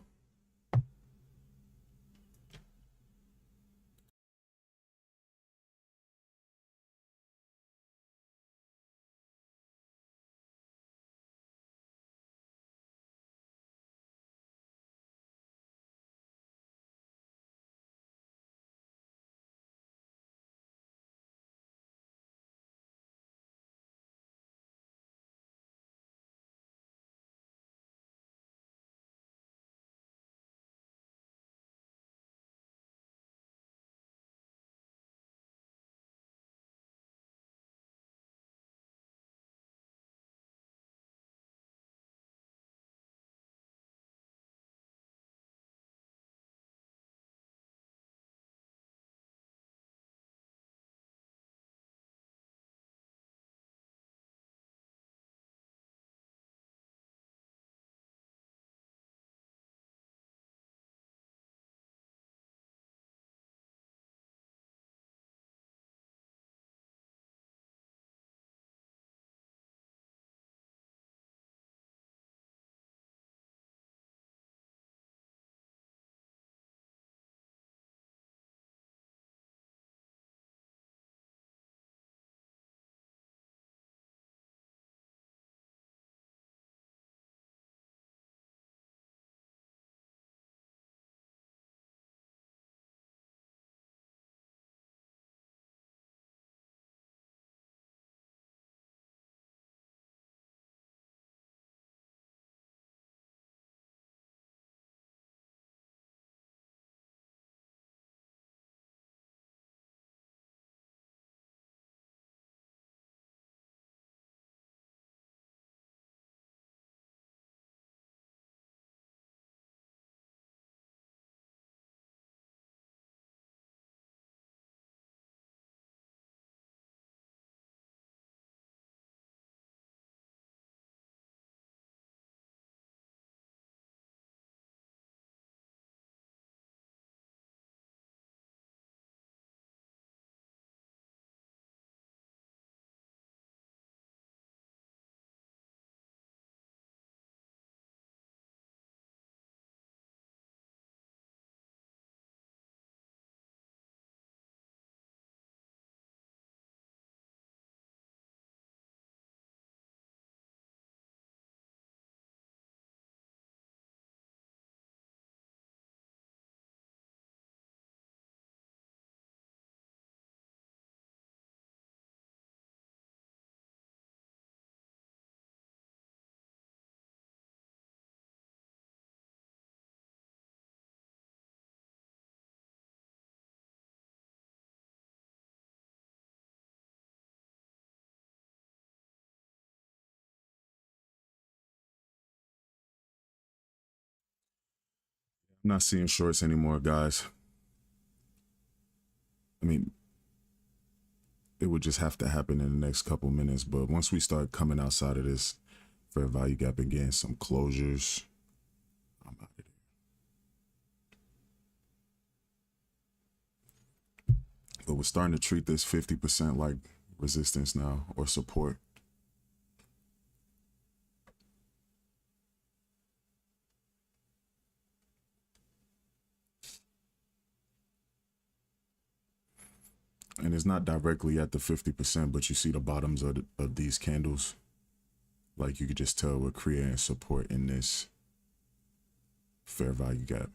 Not seeing shorts anymore, guys. I mean, it would just have to happen in the next couple minutes. But once we start coming outside of this fair value gap and getting some closures, I'm out of there. But we're starting to treat this 50% like resistance now, or support. And it's not directly at the 50%, but you see the bottoms of these candles. Like you could just tell we're creating support in this fair value gap.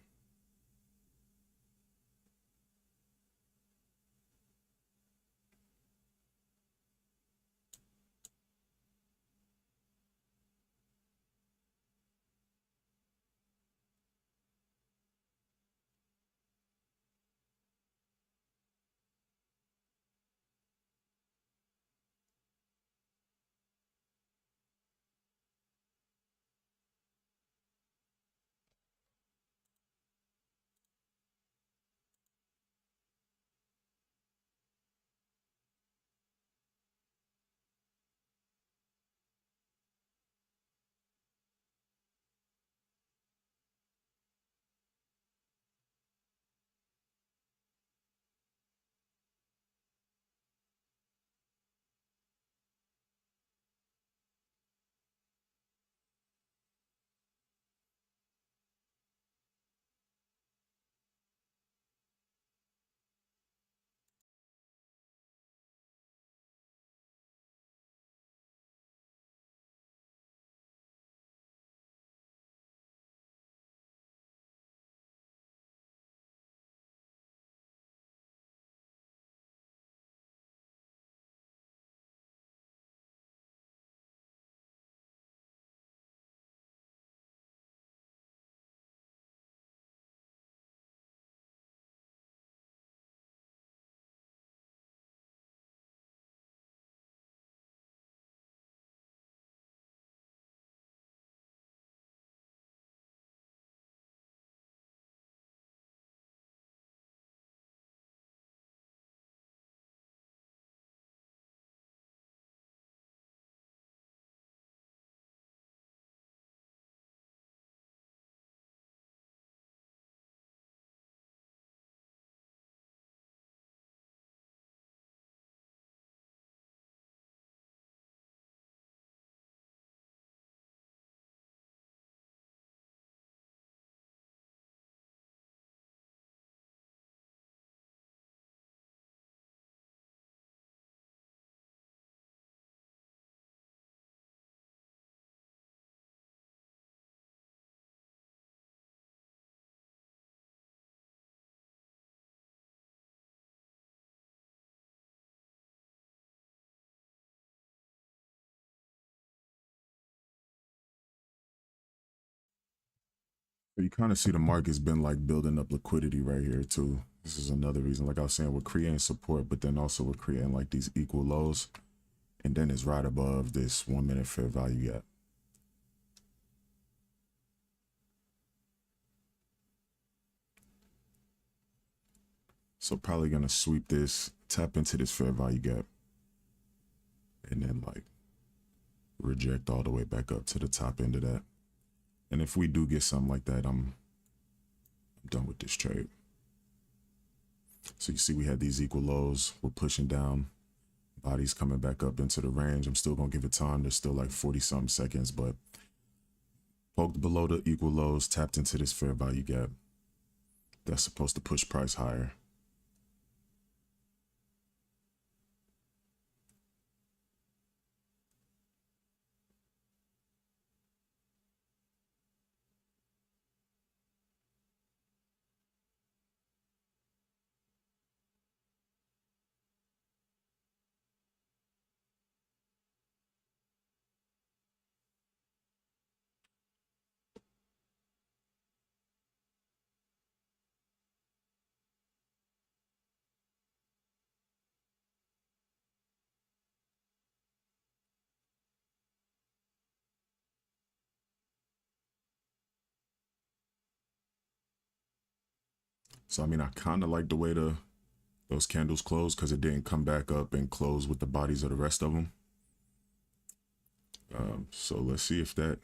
But you kind of see the market's been like building up liquidity right here too. This is another reason, like I was saying, we're creating support, but then also we're creating like these equal lows. And then it's right above this 1 minute fair value gap. So probably gonna sweep this, tap into this fair value gap, and then like reject all the way back up to the top end of that. And if we do get something like that, I'm done with this trade. So you see we had these equal lows. We're pushing down. Body's coming back up into the range. I'm still going to give it time. There's still like 40 something seconds, but poked below the equal lows, tapped into this fair value gap. That's supposed to push price higher. So I mean, I kind of like the way those candles closed because it didn't come back up and close with the bodies of the rest of them. So let's see if that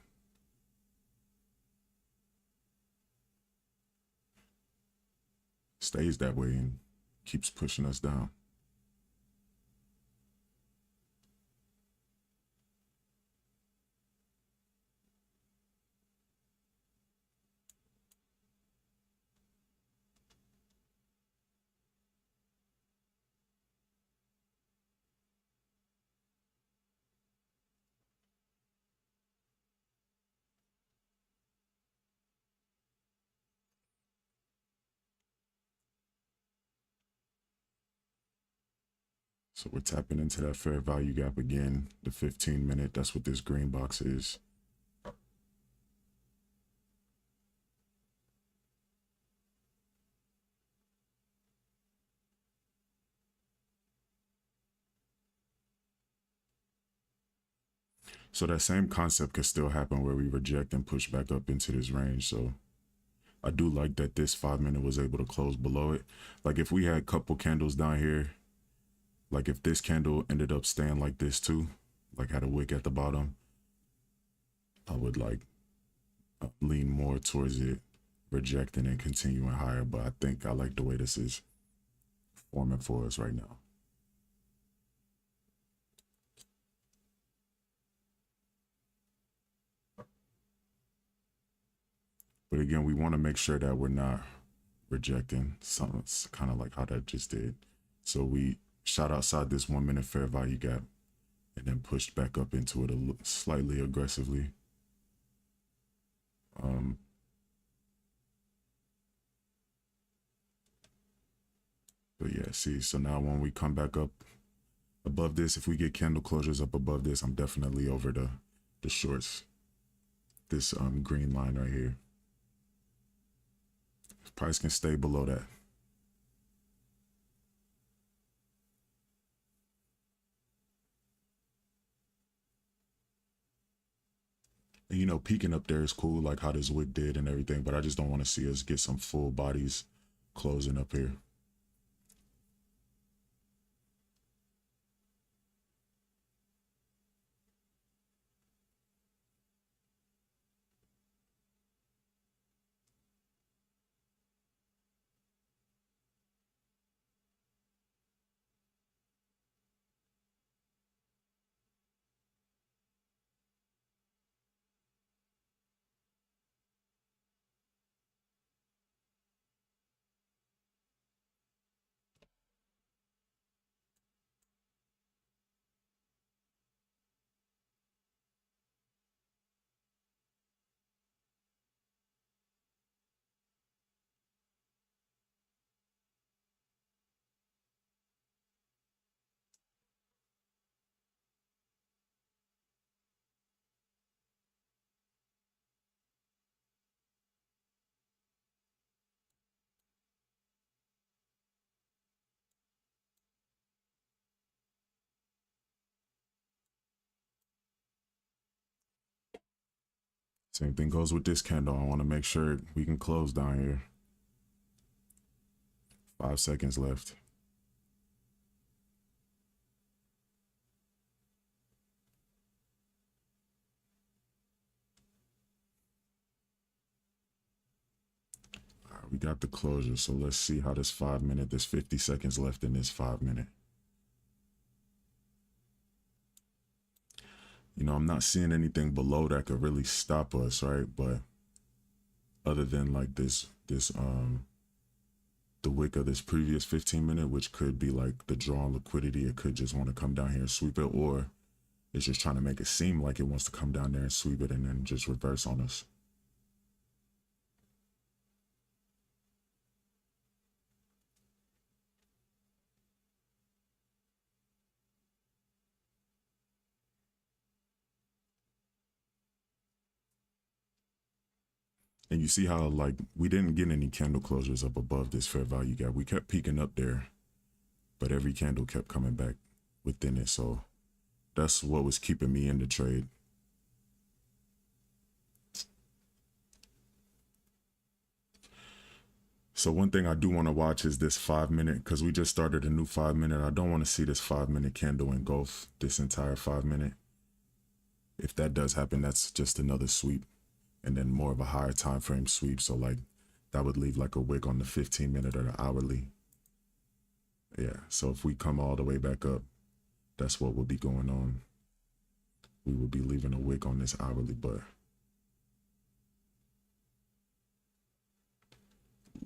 stays that way and keeps pushing us down. So we're tapping into that fair value gap again, the 15-minute. That's what this green box is. So that same concept could still happen where we reject and push back up into this range. So I do like that this 5-minute was able to close below it. Like if we had a couple candles down here, like if this candle ended up staying like this too, like had a wick at the bottom, I would like lean more towards it rejecting and continuing higher. But I think I like the way this is forming for us right now. But again, we want to make sure that we're not rejecting something kind of like how that just did. So we shot outside this 1-minute fair value gap and then pushed back up into it slightly aggressively. But yeah, see, so now when we come back up above this, if we get candle closures up above this, I'm definitely over the shorts. This green line right here. Price can stay below that. And you know, peeking up there is cool, like how this wick did and everything, but I just don't want to see us get some full bodies closing up here. Same thing goes with this candle. I want to make sure we can close down here. 5 seconds left. All right, we got the closure. So let's see how this 5-minute, there's 50 seconds left in this 5-minute. You know, I'm not seeing anything below that could really stop us, right? But other than like this, the wick of this previous 15-minute, which could be like the draw on liquidity, it could just want to come down here and sweep it, or it's just trying to make it seem like it wants to come down there and sweep it and then just reverse on us. And you see how like we didn't get any candle closures up above this fair value gap. We kept peeking up there, but every candle kept coming back within it. So that's what was keeping me in the trade. So one thing I do want to watch is this 5 minute, because we just started a new 5 minute. I don't want to see this 5 minute candle engulf this entire 5 minute. If that does happen, that's just another sweep, and then more of a higher time frame sweep. So like that would leave like a wick on the 15 minute or the hourly. Yeah. So if we come all the way back up, that's what will be going on. We will be leaving a wick on this hourly, but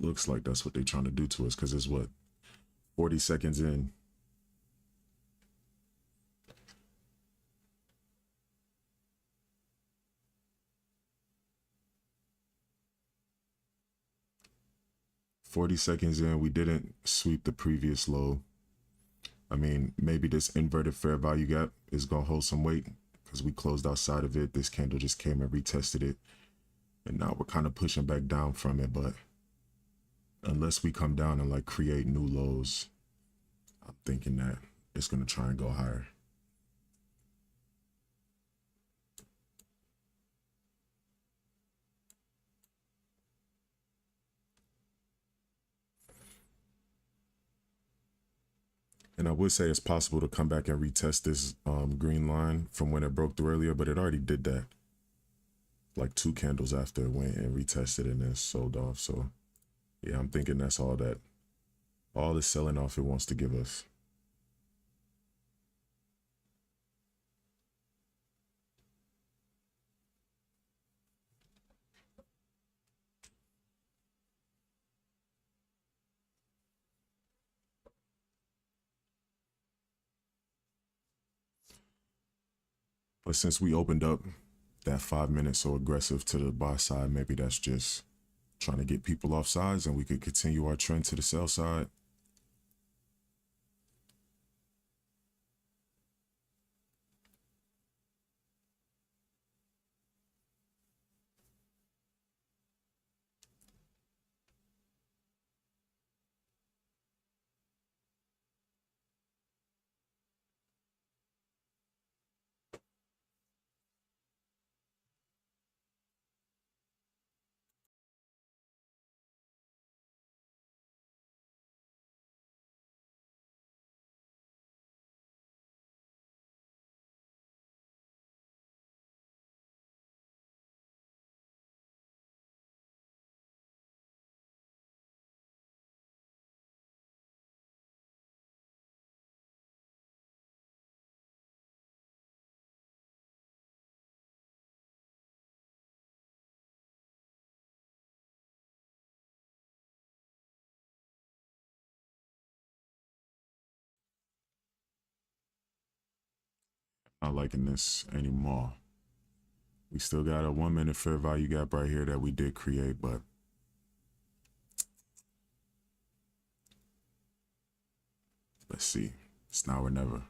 looks like that's what they're trying to do to us, because it's what, 40 seconds in. We didn't sweep the previous low. I mean, maybe this inverted fair value gap is gonna hold some weight because we closed outside of it. This candle just came and retested it, and now we're kind of pushing back down from it. But unless we come down and like create new lows, I'm thinking that it's gonna try and go higher. And I would say it's possible to come back and retest this green line from when it broke through earlier, but it already did that like 2 candles after it went and retested and then sold off. So yeah, I'm thinking that's all the selling off it wants to give us. But since we opened up that 5 minutes so aggressive to the buy side, maybe that's just trying to get people off sides and we could continue our trend to the sell side. Not liking this anymore. We still got a 1 minute fair value gap right here that we did create, but let's see. It's now or never.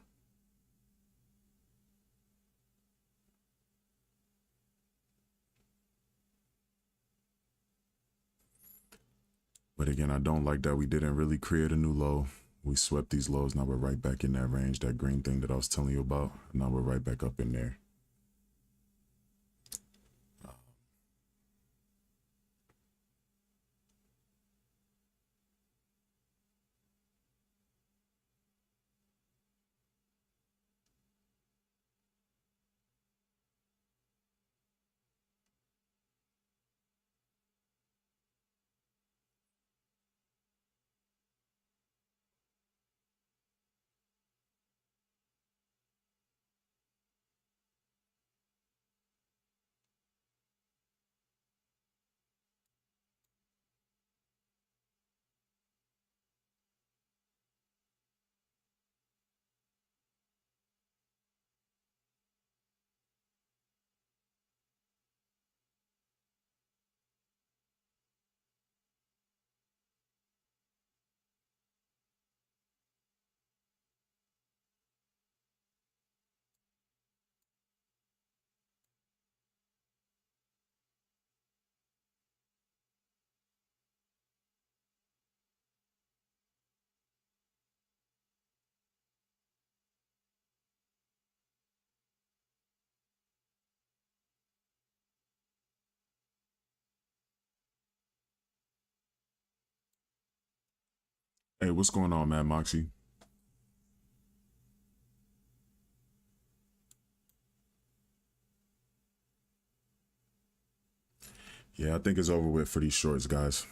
But again, I don't like that we didn't really create a new low. We swept these lows. Now we're right back in that range, that green thing that I was telling you about. Now we're right back up in there. Hey, what's going on, man, Moxie? Yeah, I think it's over with for these shorts, guys.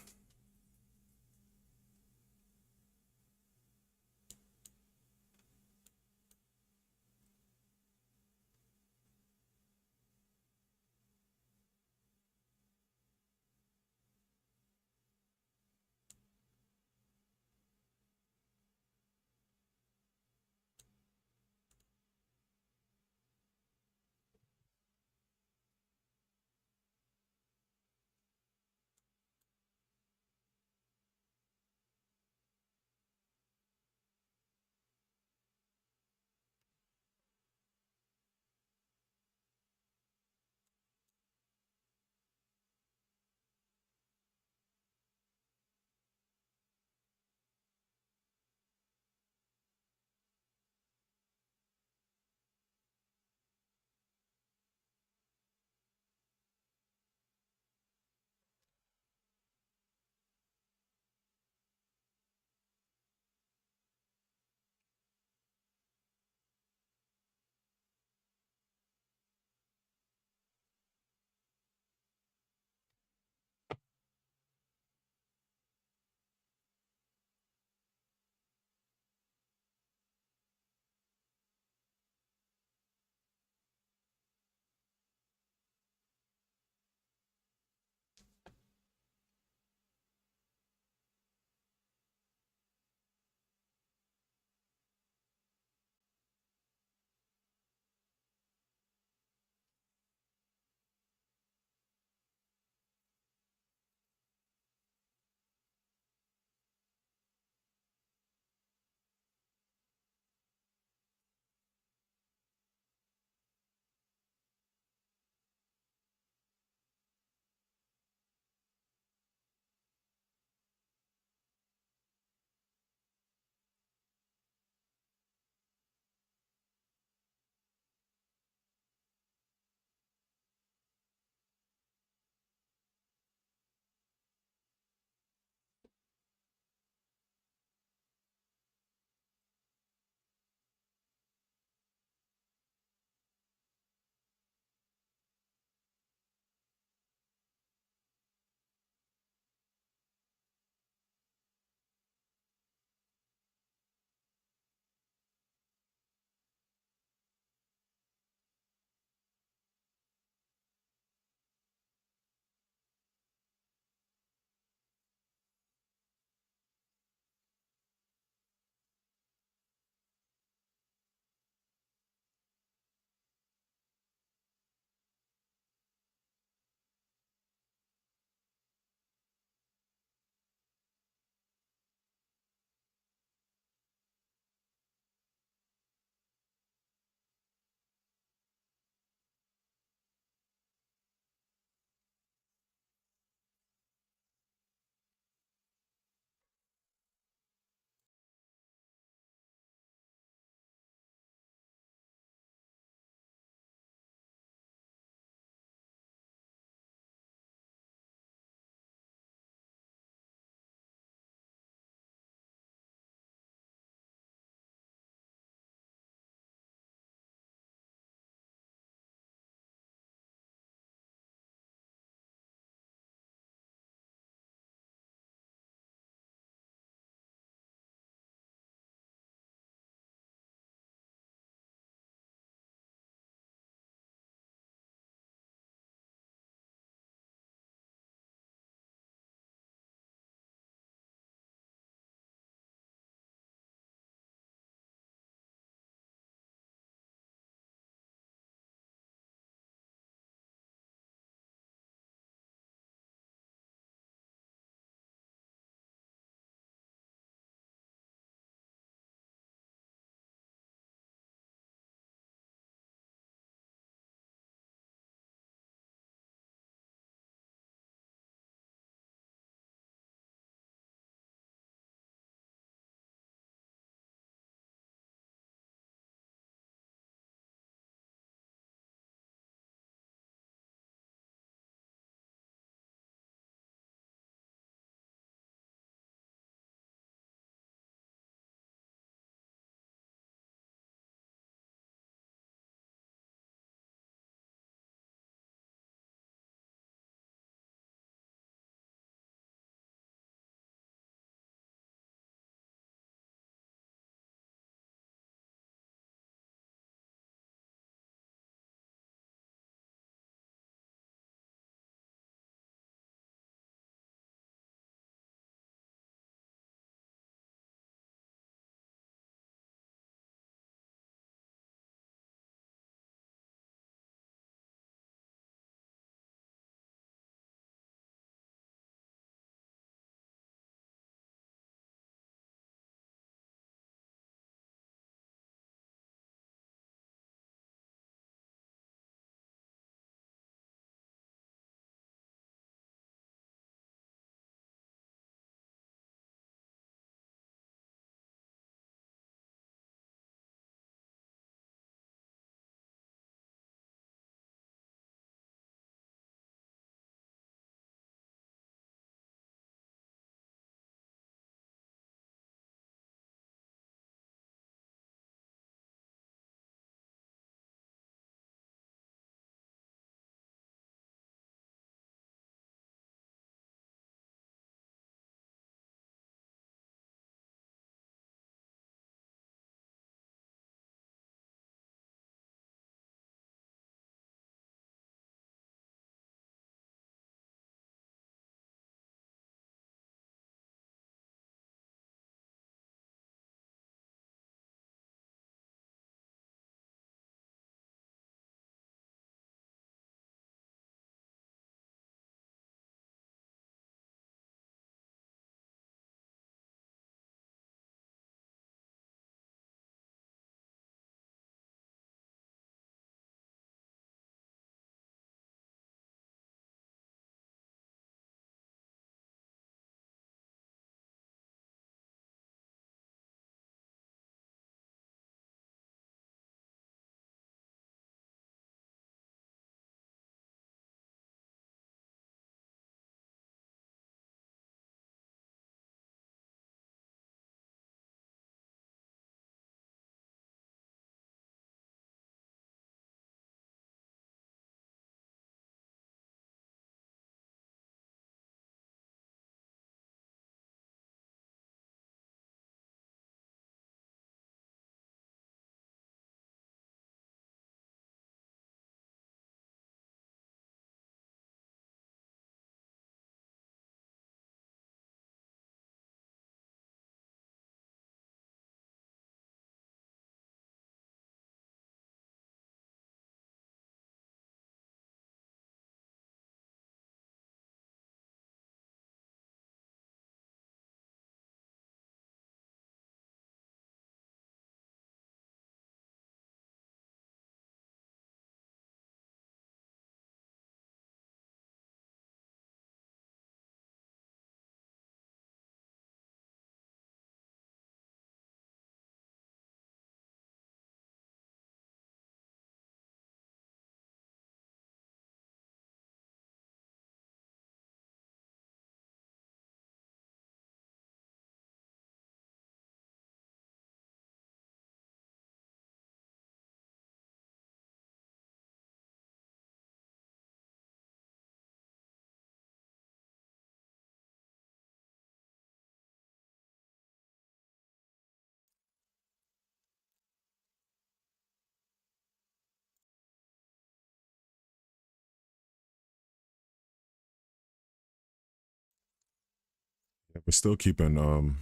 We're still keeping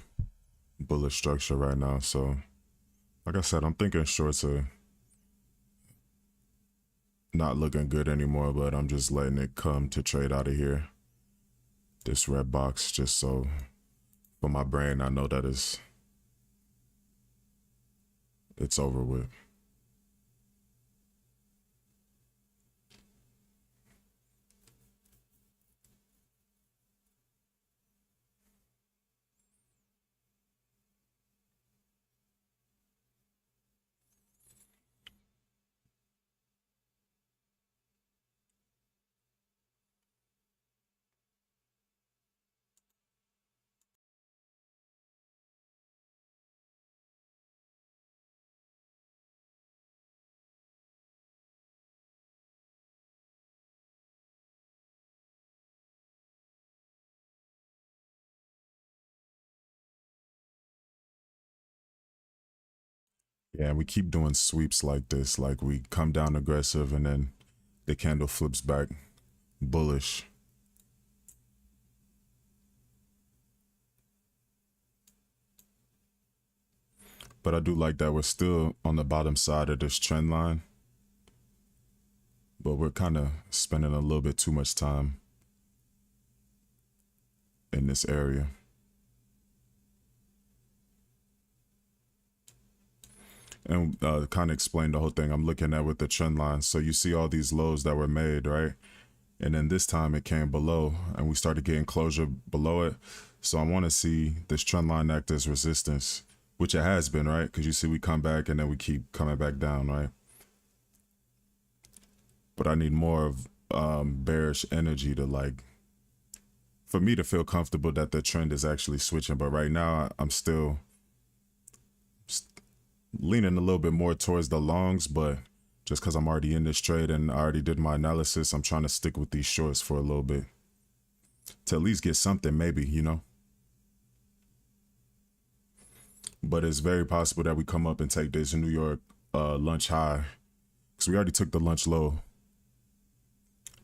bullish structure right now. So like I said, I'm thinking shorts are not looking good anymore, but I'm just letting it come to trade out of here. This red box, just so for my brain, I know that it's over with. Yeah, we keep doing sweeps like this. Like we come down aggressive and then the candle flips back bullish. But I do like that we're still on the bottom side of this trend line. But we're kind of spending a little bit too much time in this area. And kind of explain the whole thing I'm looking at with the trend line. So you see all these lows that were made, right? And then this time it came below and we started getting closure below it. So I want to see this trend line act as resistance, which it has been, right? Because you see we come back and then we keep coming back down, right? But I need more of bearish energy to like, for me to feel comfortable that the trend is actually switching. But right now I'm still leaning a little bit more towards the longs, but just because I'm already in this trade and I already did my analysis, I'm trying to stick with these shorts for a little bit to at least get something, maybe, you know. But it's very possible that we come up and take this New York lunch high because we already took the lunch low,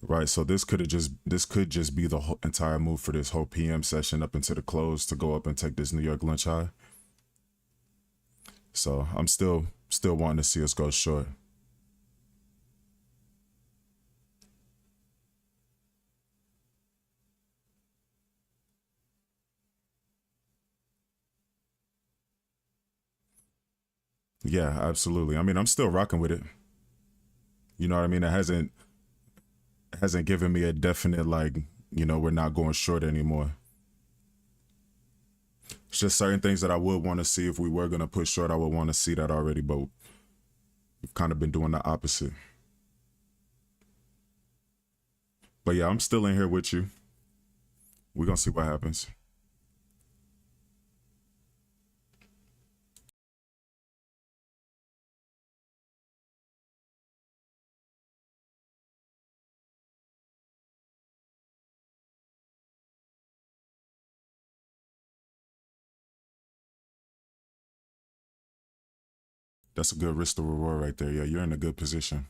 right? So this could just be the whole entire move for this whole PM session up into the close to go up and take this New York lunch high. So I'm still wanting to see us go short. Yeah, absolutely. I mean, I'm still rocking with it. You know what I mean? It hasn't given me a definite like, you know, we're not going short anymore. It's just certain things that I would want to see if we were gonna push short. I would want to see that already, but we've kind of been doing the opposite. But yeah, I'm still in here with you. We're gonna see what happens. That's a good risk to reward right there. Yeah, you're in a good position.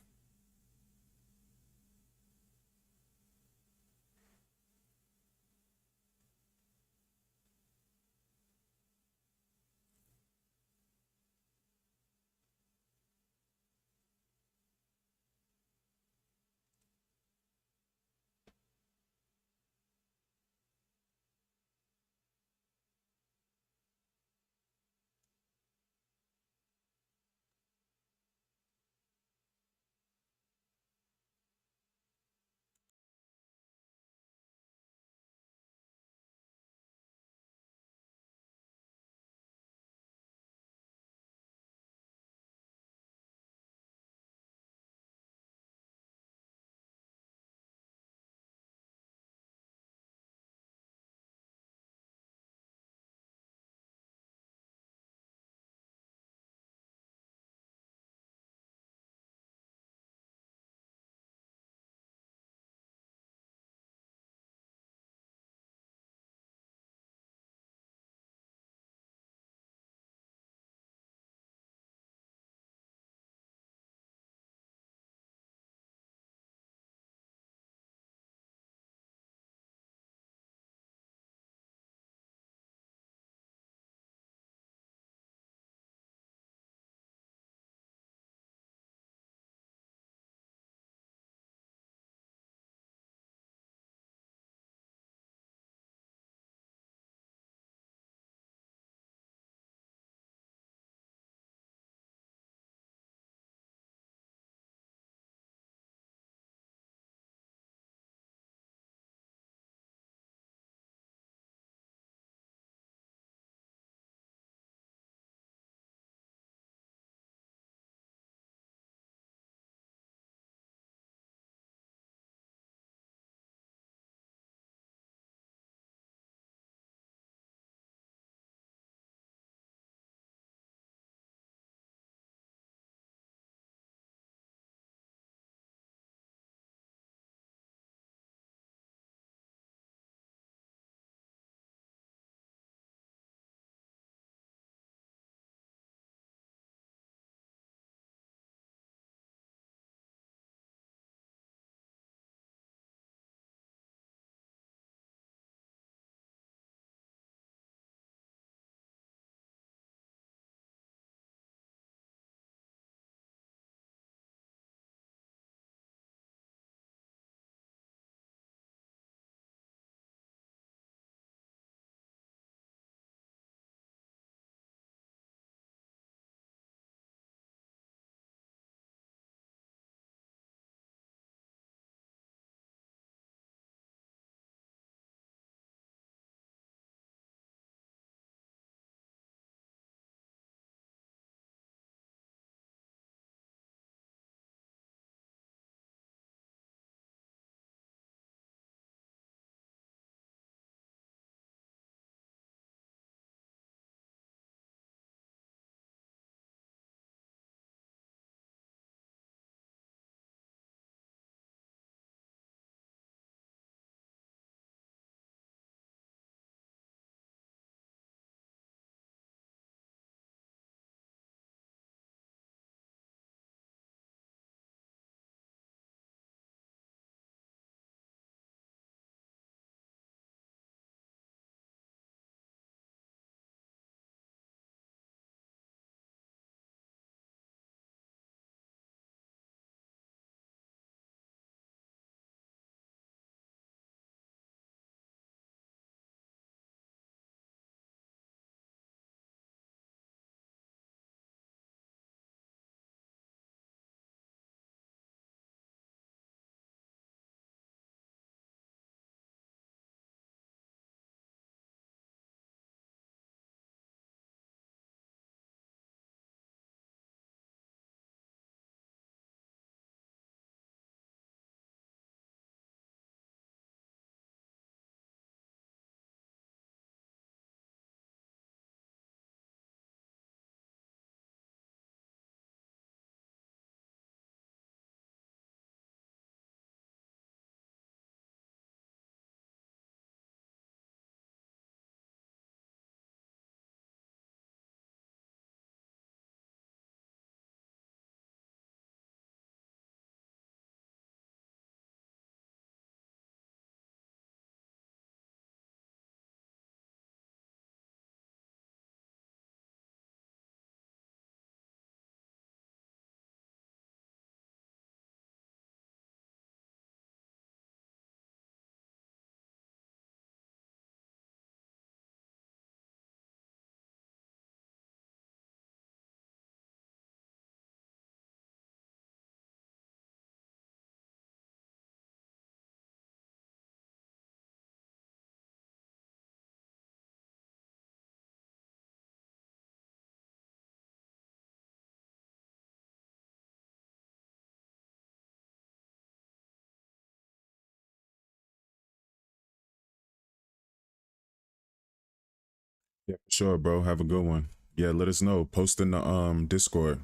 Yeah, for sure, bro. Have a good one. Yeah, let us know. Post in the Discord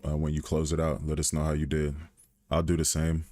when you close it out. Let us know how you did. I'll do the same.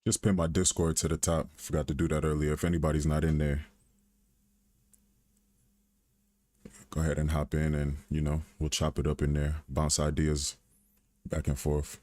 Just pin my Discord to the top. Forgot to do that earlier. If anybody's not in there, go ahead and hop in and, we'll chop it up in there. Bounce ideas back and forth.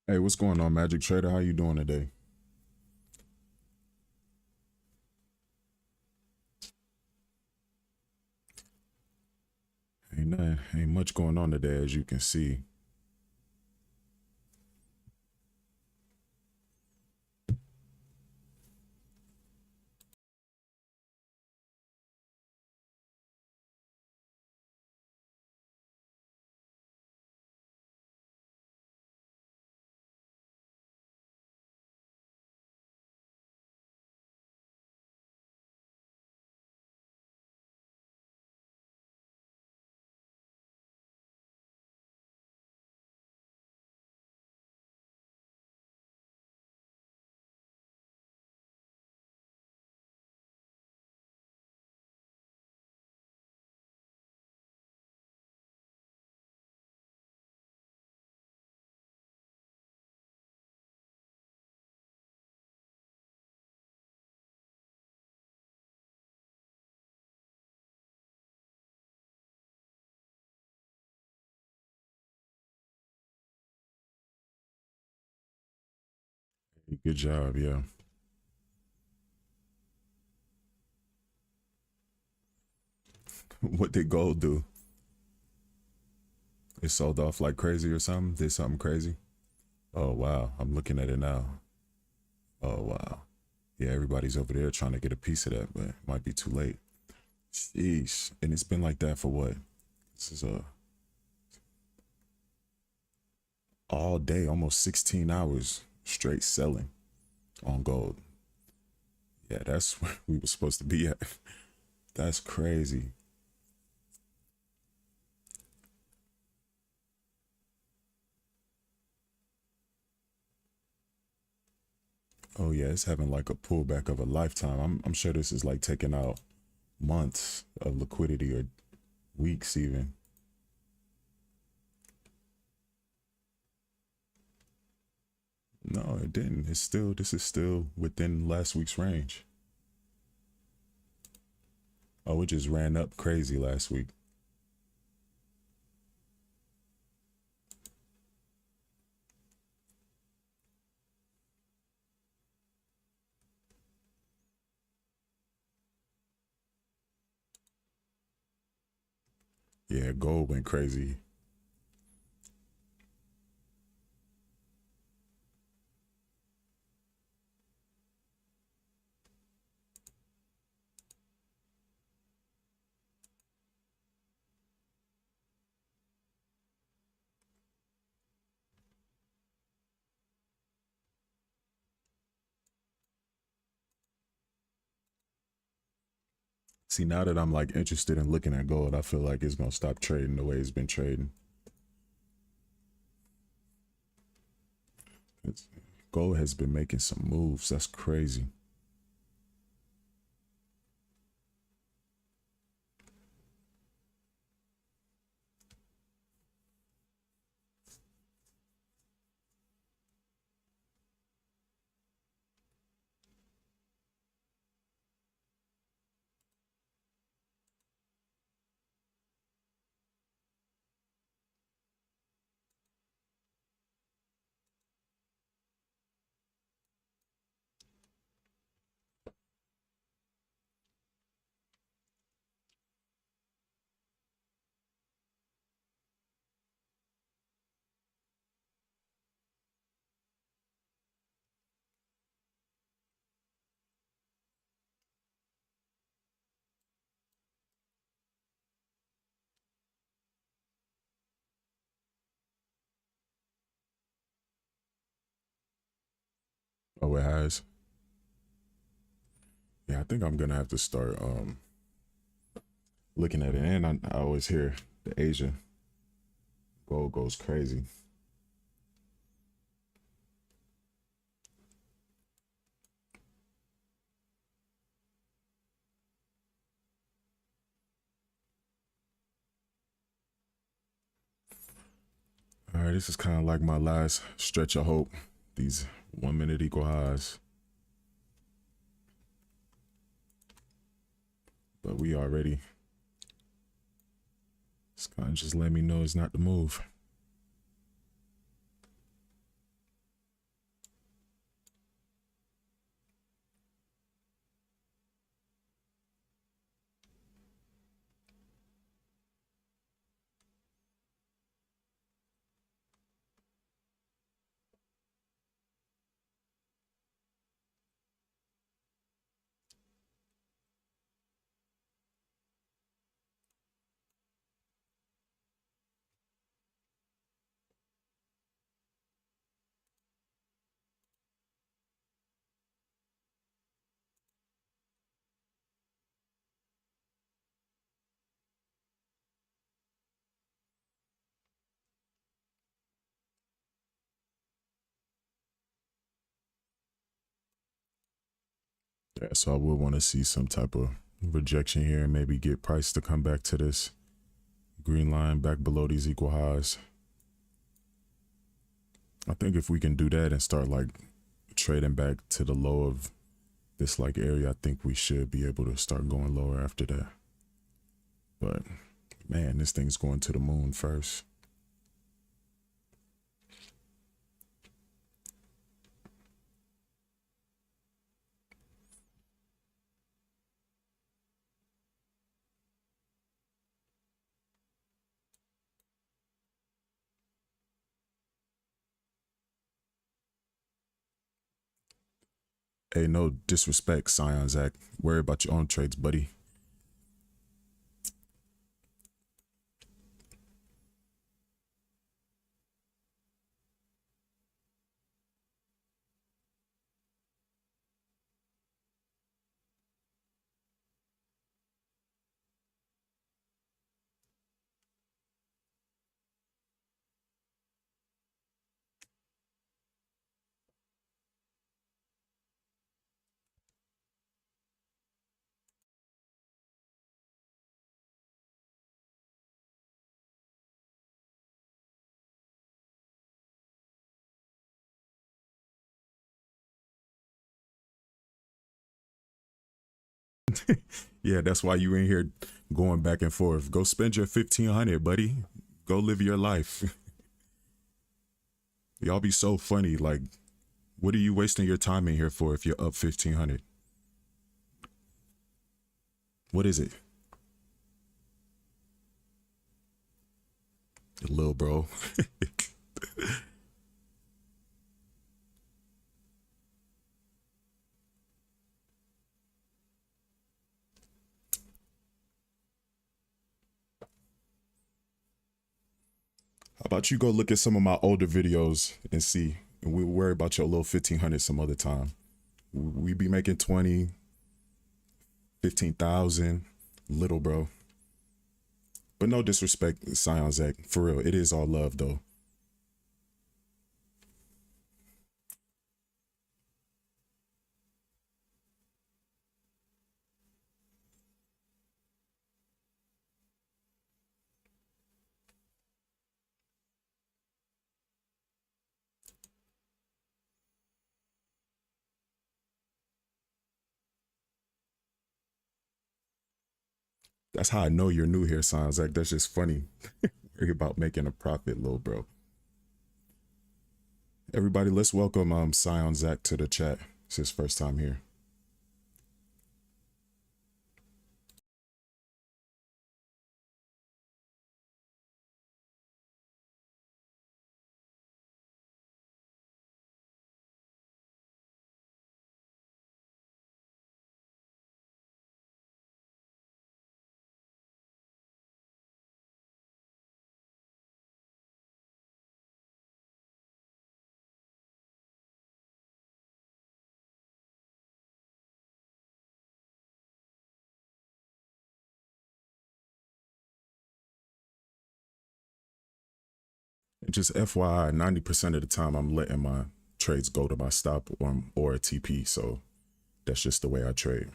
Hey, what's going on, Magic Trader? How you doing today? Ain't much going on today, as you can see. Good job, yeah. What did gold do? It sold off like crazy or something? Did something crazy? Oh wow, I'm looking at it now. Oh wow. Yeah, everybody's over there trying to get a piece of that, but it might be too late. Sheesh. And it's been like that for what? This is all day, almost 16 hours straight selling on gold. Yeah, that's where we were supposed to be at. That's crazy. Oh yeah, it's having like a pullback of a lifetime. I'm sure this is like taking out months of liquidity or weeks even. No, it didn't. This is still within last week's range. Oh, it just ran up crazy last week. Yeah, gold went crazy. See, now that I'm like interested in looking at gold, I feel like it's gonna stop trading the way it's been trading. It's, gold has been making some moves. That's crazy. Oh, it has. Yeah, I think I'm gonna have to start looking at it. And I always hear the Asia gold goes crazy. All right, this is kind of like my last stretch of hope. These 1 minute equal highs. But we already. It's kind of just let me know it's not the move. Yeah, so I would want to see some type of rejection here and maybe get price to come back to this green line back below these equal highs. I think if we can do that and start like trading back to the low of this like area, I think we should be able to start going lower after that. But man, this thing's going to the moon first. Hey, no disrespect, Scion Zach. Worry about your own trades, buddy. Yeah, that's why you in here going back and forth. Go spend your 1,500, buddy. Go live your life. Y'all be so funny. Like, what are you wasting your time in here for if you're up 1,500? What is it? Little bro. How about you go look at some of my older videos and see, and we'll worry about your little 1,500 some other time. We be making 20, 15,000, little bro. But no disrespect, Scion Zach. For real, it is all love though. That's how I know you're new here, Scion Zach. That's just funny. Worry about making a profit, little bro. Everybody, let's welcome Scion Zach to the chat. It's his first time here. Just FYI, 90% of the time I'm letting my trades go to my stop or a TP. So that's just the way I trade.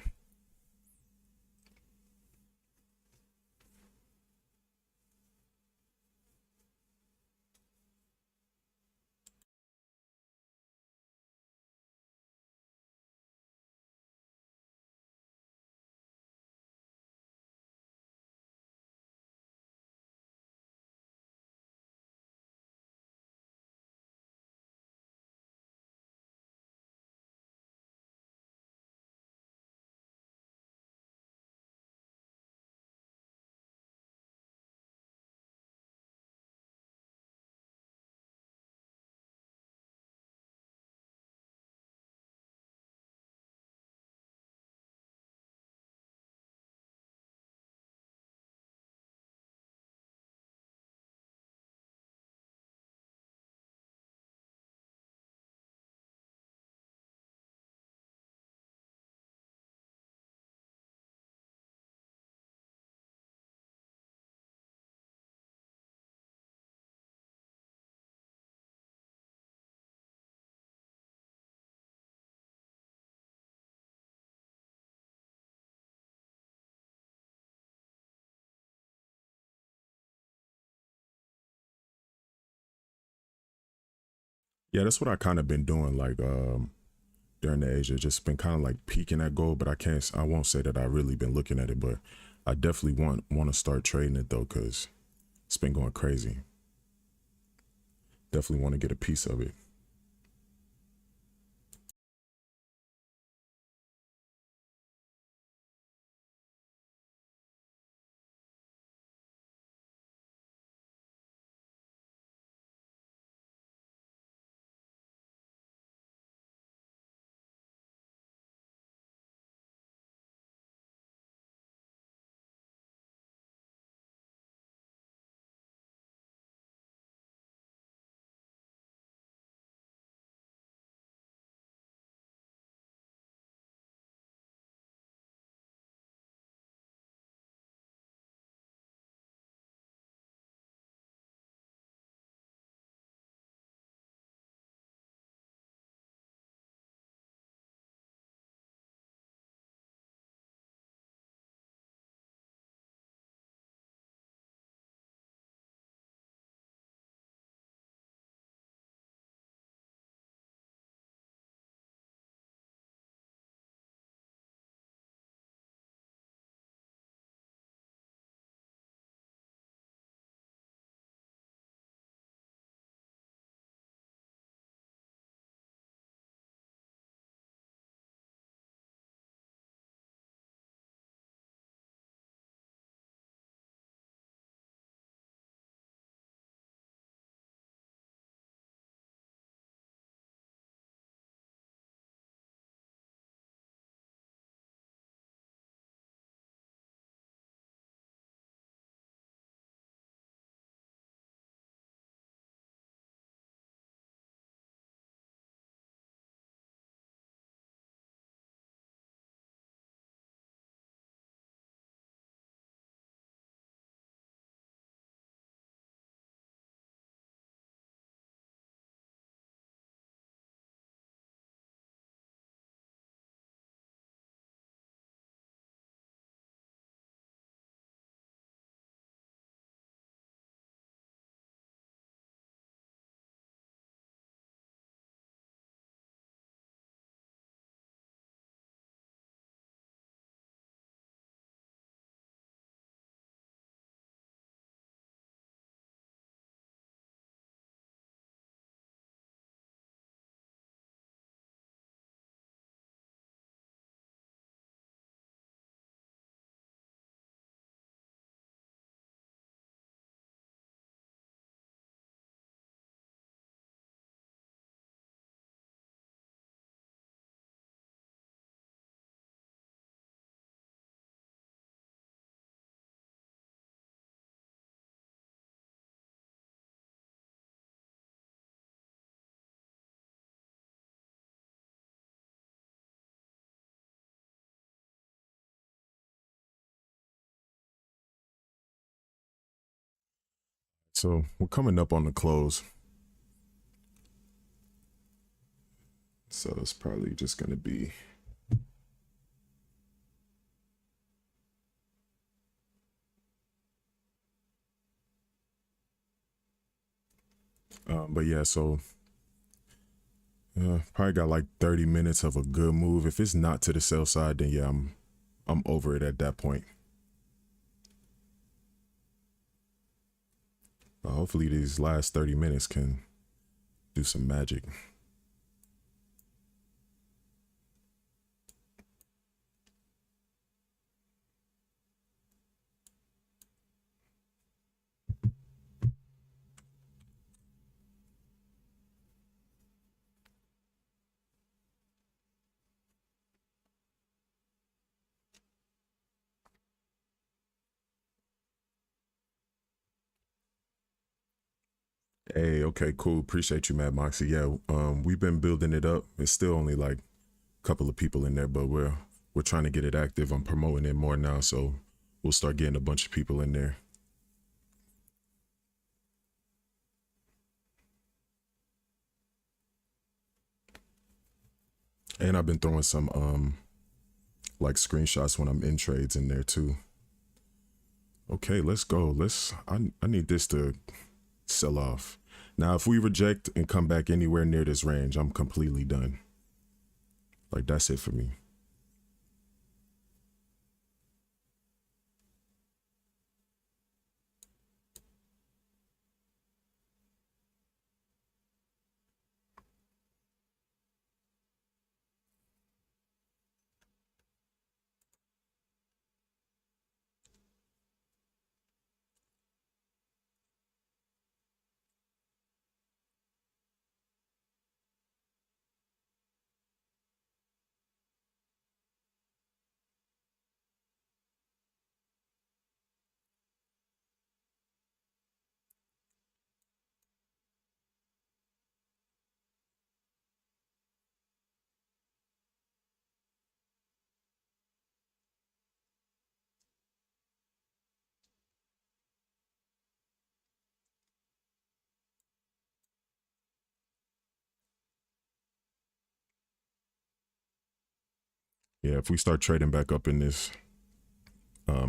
Yeah, that's what I kind of been doing. Like during the Asia, just been kind of like peeking at gold, but I won't say that I really been looking at it, but I definitely want to start trading it though, cause it's been going crazy. Definitely want to get a piece of it. So we're coming up on the close. So it's probably just gonna be but yeah, so probably got like 30 minutes of a good move. If it's not to the sell side, then yeah, I'm over it at that point. But hopefully these last 30 minutes can do some magic. Hey, okay, cool. Appreciate you, Mad Moxie. Yeah, we've been building it up. It's still only like a couple of people in there, but we're trying to get it active. I'm promoting it more now, so we'll start getting a bunch of people in there. And I've been throwing some like screenshots when I'm in trades in there too. Okay, let's go. I need this to sell off. Now, if we reject and come back anywhere near this range, I'm completely done. Like, that's it for me. Yeah, if we start trading back up in this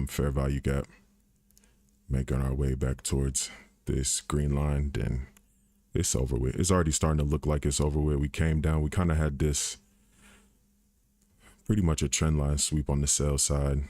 fair value gap, making our way back towards this green line, then it's over with. It's already starting to look like it's over with. We came down. We kind of had this pretty much a trend line sweep on the sell side.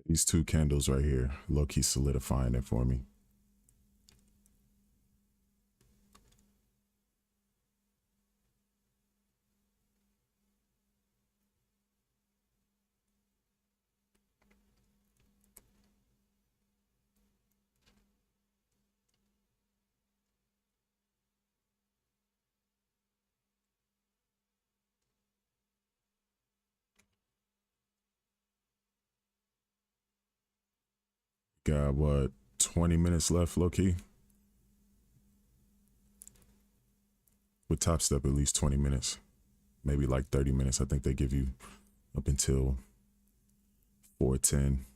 These two candles right here, low key solidifying it for me. Got what, 20 minutes left, low key? With Top Step, at least 20 minutes, maybe like 30 minutes. I think they give you up until 4:10.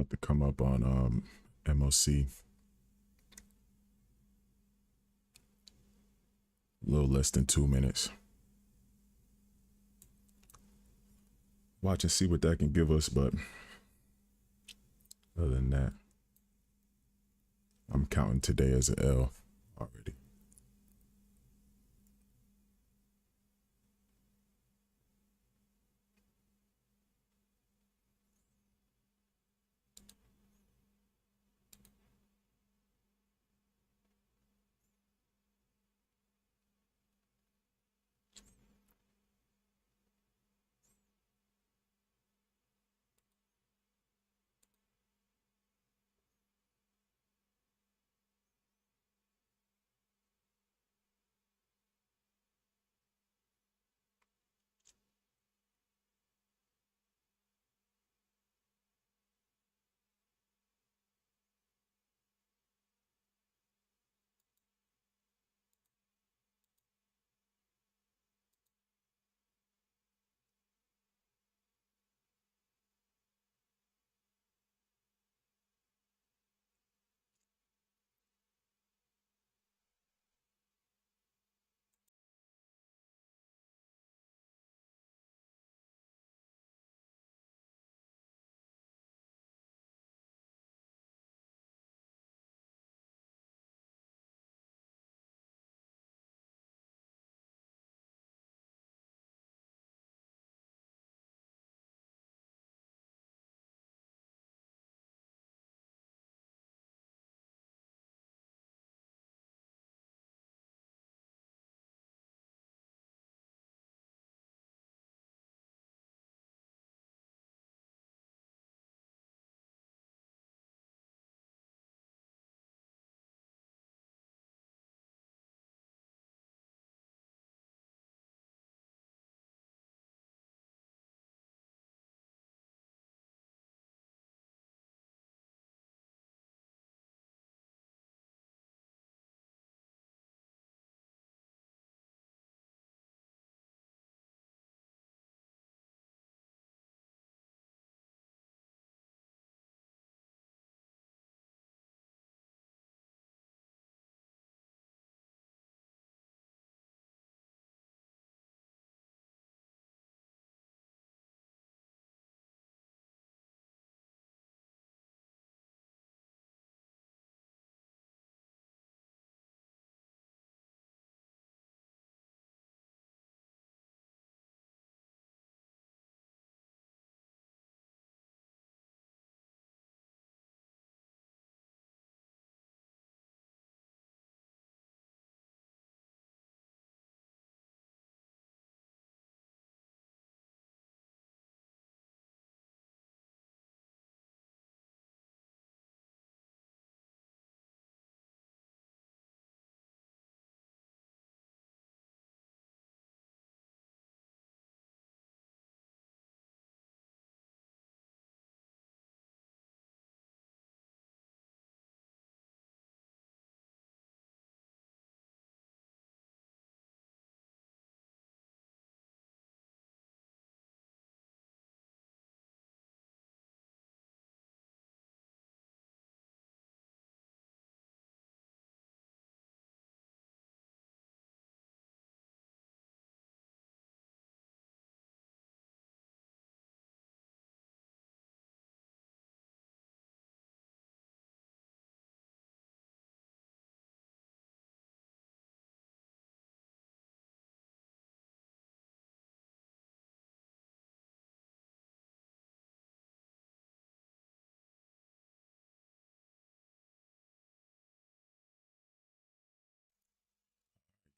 About to come up on MOC. A little less than 2 minutes. Watch and see what that can give us, but other than that, I'm counting today as an L already.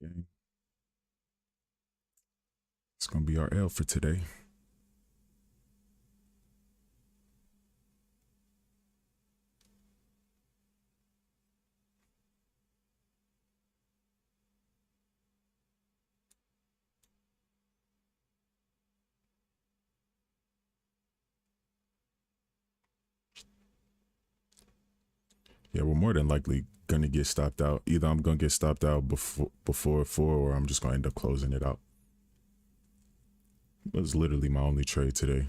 Gang. It's gonna be our L for today. Yeah, we're more than likely gonna get stopped out. Either I'm gonna get stopped out before 4, or I'm just gonna end up closing it out. It was literally my only trade today.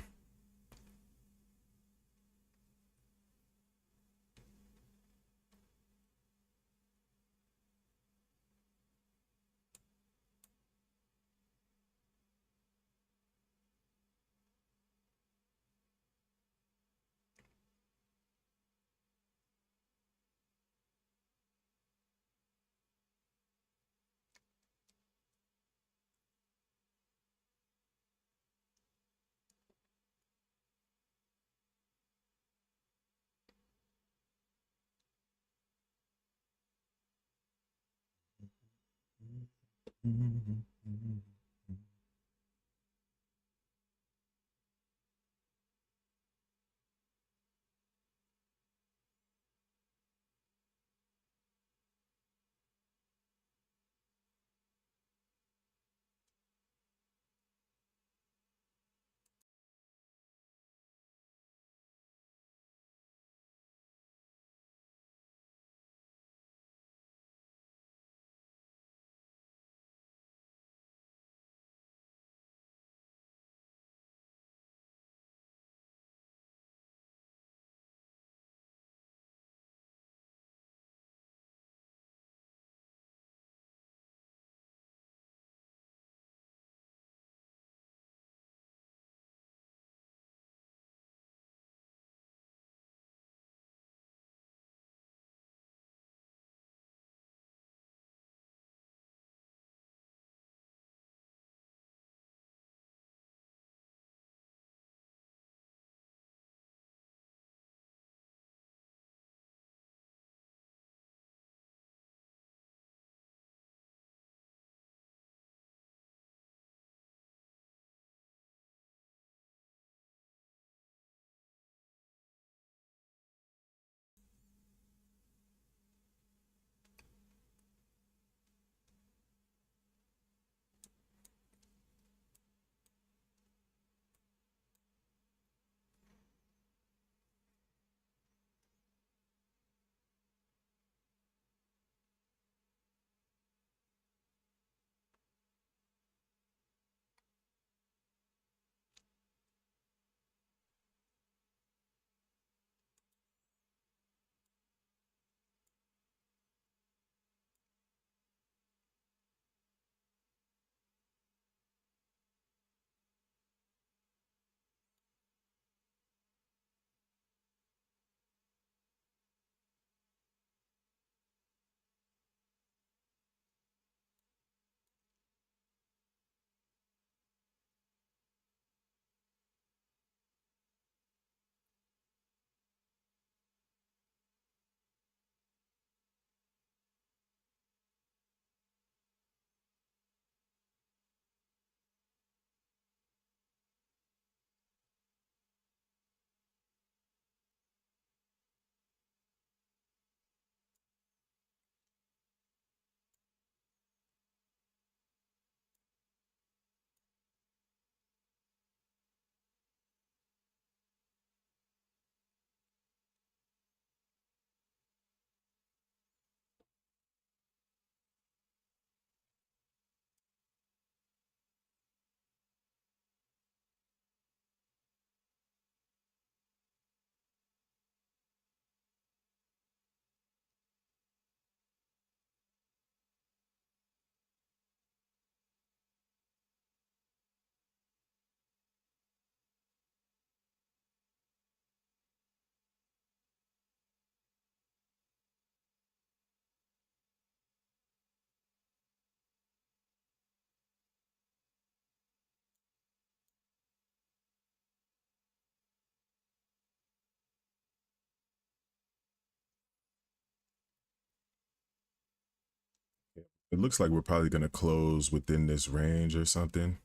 It looks like we're probably going to close within this range or something.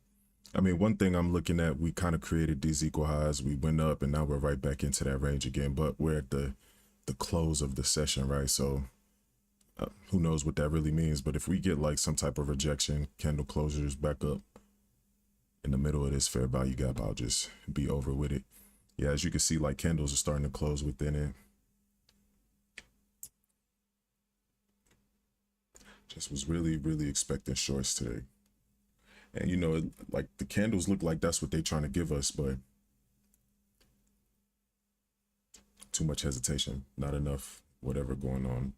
I mean, one thing I'm looking at, we kind of created these equal highs. We went up and now we're right back into that range again, but we're at the close of the session, right? So who knows what that really means, but if we get like some type of rejection, candle closures back up in the middle of this fair value gap, I'll just be over with it. Yeah, as you can see, like candles are starting to close within it. Just was really expecting shorts today. And you know, like the candles look like that's what they're trying to give us, but too much hesitation, not enough whatever going on.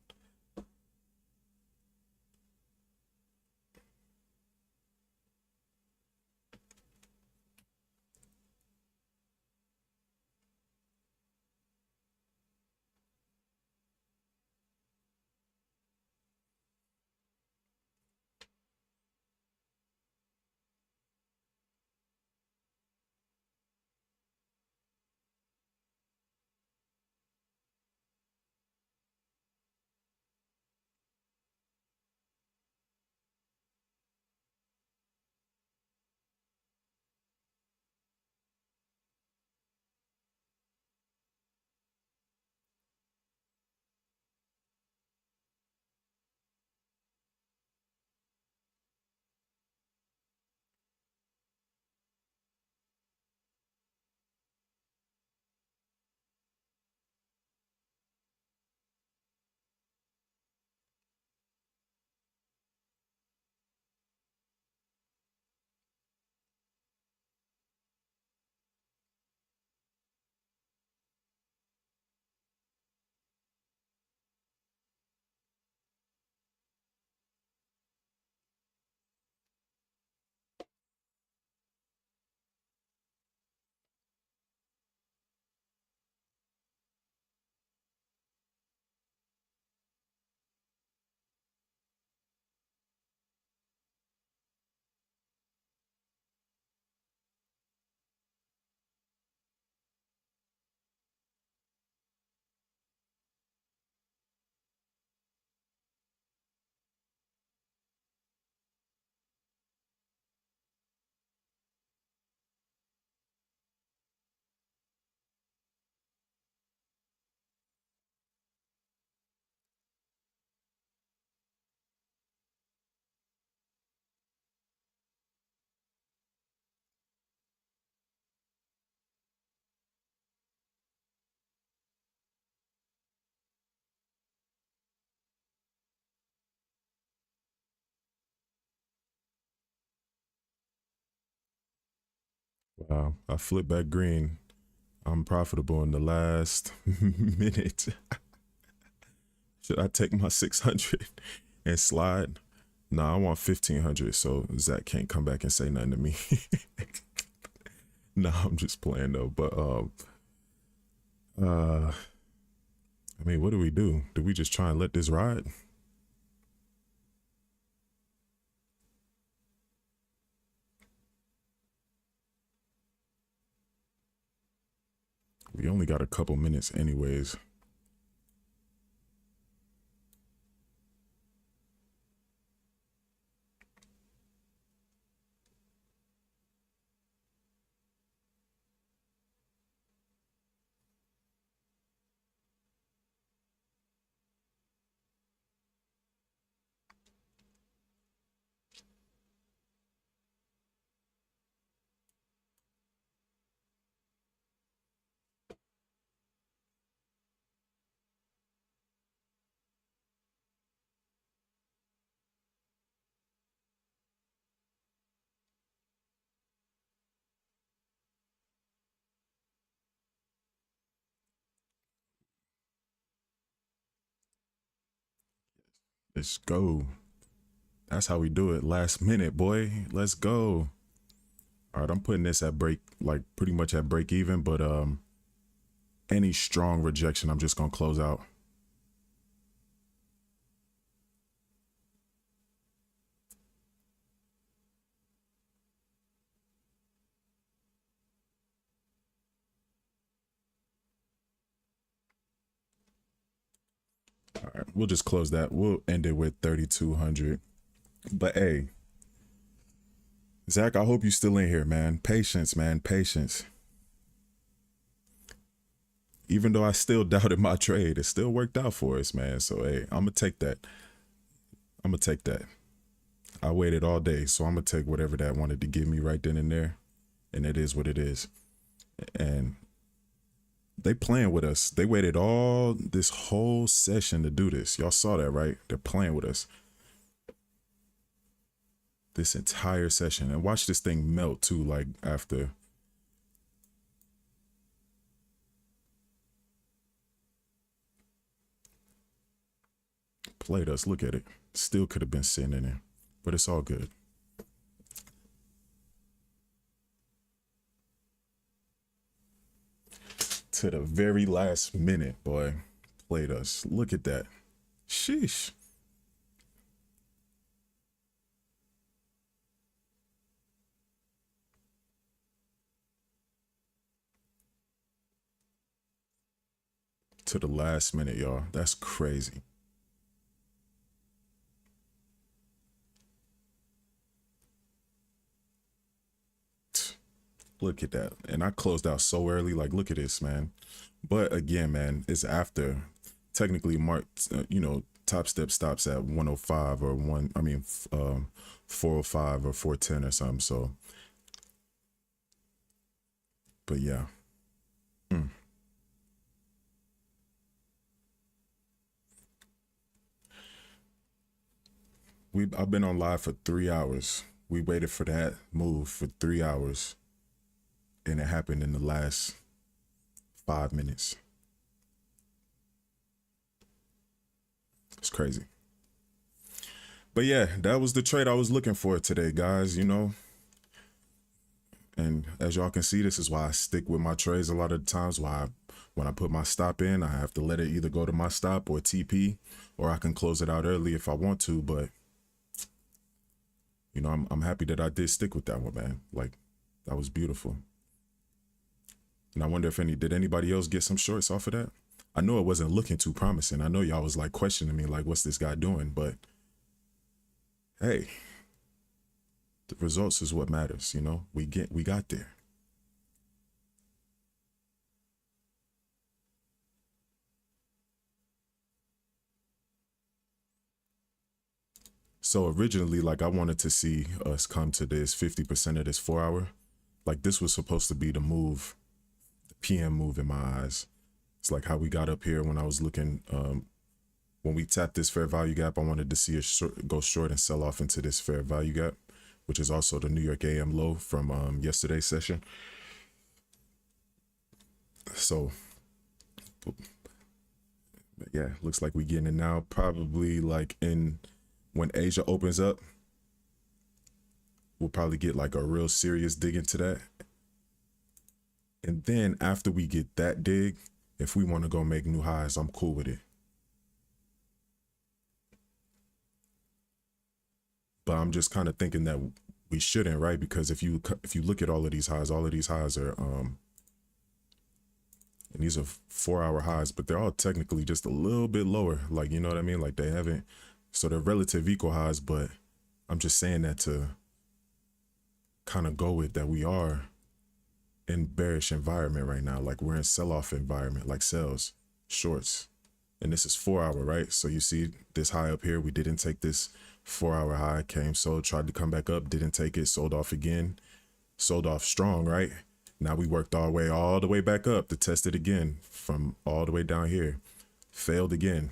Wow, I flipped back green. I'm profitable in the last minute. Should I take my 600 and slide? Nah, I want 1500, so Zach can't come back and say nothing to me. Nah, I'm just playing though. But I mean, what do we do? Do we just try and let this ride? We only got a couple minutes anyways. Let's go. That's how we do it. Last minute, boy. Let's go. All right, I'm putting this at break, like pretty much at break even, but any strong rejection, I'm just gonna close out. All right, we'll just close that. We'll end it with 3,200. But hey, Zach, I hope you still in here, man. Patience, man. Patience. Even though I still doubted my trade, it still worked out for us, man. So hey, I'm gonna take that. I'm gonna take that. I waited all day, so I'm gonna take whatever that wanted to give me right then and there, and it is what it is. And they playing with us. They waited all this whole session to do this. Y'all saw that, right? They're playing with us this entire session. And watch this thing melt too, like after. Played us. Look at it. Still could have been sitting in there, but it's all good. To the very last minute, boy. Played us. Look at that. Sheesh. To the last minute, y'all. That's crazy. Look at that. And I closed out so early. Like, look at this, man. But again, man, it's after. Technically, Mark, Top Step stops at 105 or 405 or 410 or something. So, but yeah. I've been on live for 3 hours. We waited for that move for 3 hours, and it happened in the last 5 minutes. It's crazy. But yeah, that was the trade I was looking for today, guys. And as y'all can see, this is why I stick with my trades a lot of the times. When I put my stop in, I have to let it either go to my stop or TP, or I can close it out early if I want to. But I'm happy that I did stick with that one, man. Like, that was beautiful. And I wonder if did anybody else get some shorts off of that? I know it wasn't looking too promising. I know y'all was like questioning me, like, what's this guy doing? But hey, the results is what matters. We got there. So originally, like, I wanted to see us come to this 50% of this 4 hour. Like, this was supposed to be the move, the PM move in my eyes. It's like how we got up here when I was looking, when we tapped this fair value gap, I wanted to see it go short and sell off into this fair value gap, which is also the New York AM low from yesterday's session. So yeah, looks like we getting it now. Probably like in when Asia opens up, we'll probably get like a real serious dig into that. And then after we get that dig, if we want to go make new highs, I'm cool with it. But I'm just kind of thinking that we shouldn't, right? Because if you look at all of these highs are and these are 4-hour highs, but they're all technically just a little bit lower. Like, you know what I mean? Like they haven't, so they're relative equal highs, but I'm just saying that to kind of go with that we are in bearish environment right now. Like we're in sell-off environment, like sells, shorts. And this is 4-hour, right? So you see this high up here, we didn't take this 4-hour high, came, sold, tried to come back up, didn't take it, sold off again, sold off strong, right? Now we worked our way all the way back up to test it again from all the way down here, failed again.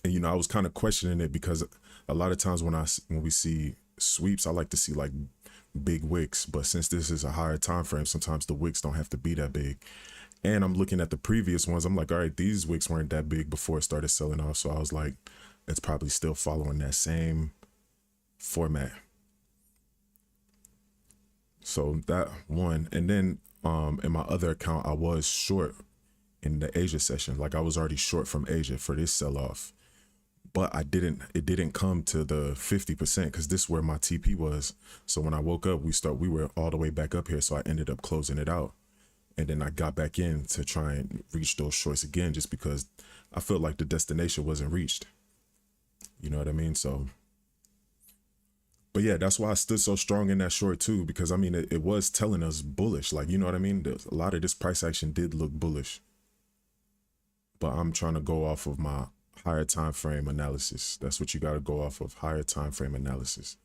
And, you know, I was kind of questioning it because a lot of times when we see sweeps, I like to see like big wicks, but since this is a higher time frame, sometimes the wicks don't have to be that big. And I'm looking at the previous ones, I'm like, all right, these wicks weren't that big before it started selling off. So I was like, it's probably still following that same format. So that one. And then in my other account, I was short in the Asia session. Like I was already short from Asia for this sell-off, but it didn't come to the 50% because this is where my TP was. So when I woke up, we were all the way back up here. So I ended up closing it out. And then I got back in to try and reach those shorts again, just because I felt like the destination wasn't reached. You know what I mean? So, but yeah, that's why I stood so strong in that short too, because I mean, it was telling us bullish. Like, you know what I mean? A lot of this price action did look bullish, but I'm trying to go off of my higher time frame analysis. That's what you got to go off of, higher time frame analysis.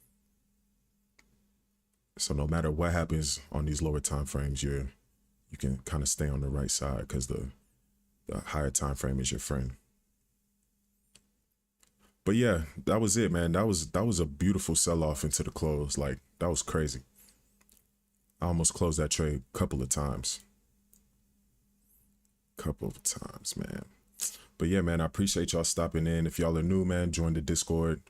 So no matter what happens on these lower time frames, you can kind of stay on the right side because the higher time frame is your friend. But yeah, that was it, man. That was a beautiful sell-off into the close. Like, that was crazy. I almost closed that trade a couple of times. Man. But yeah, man, I appreciate y'all stopping in. If y'all are new, man, join the Discord.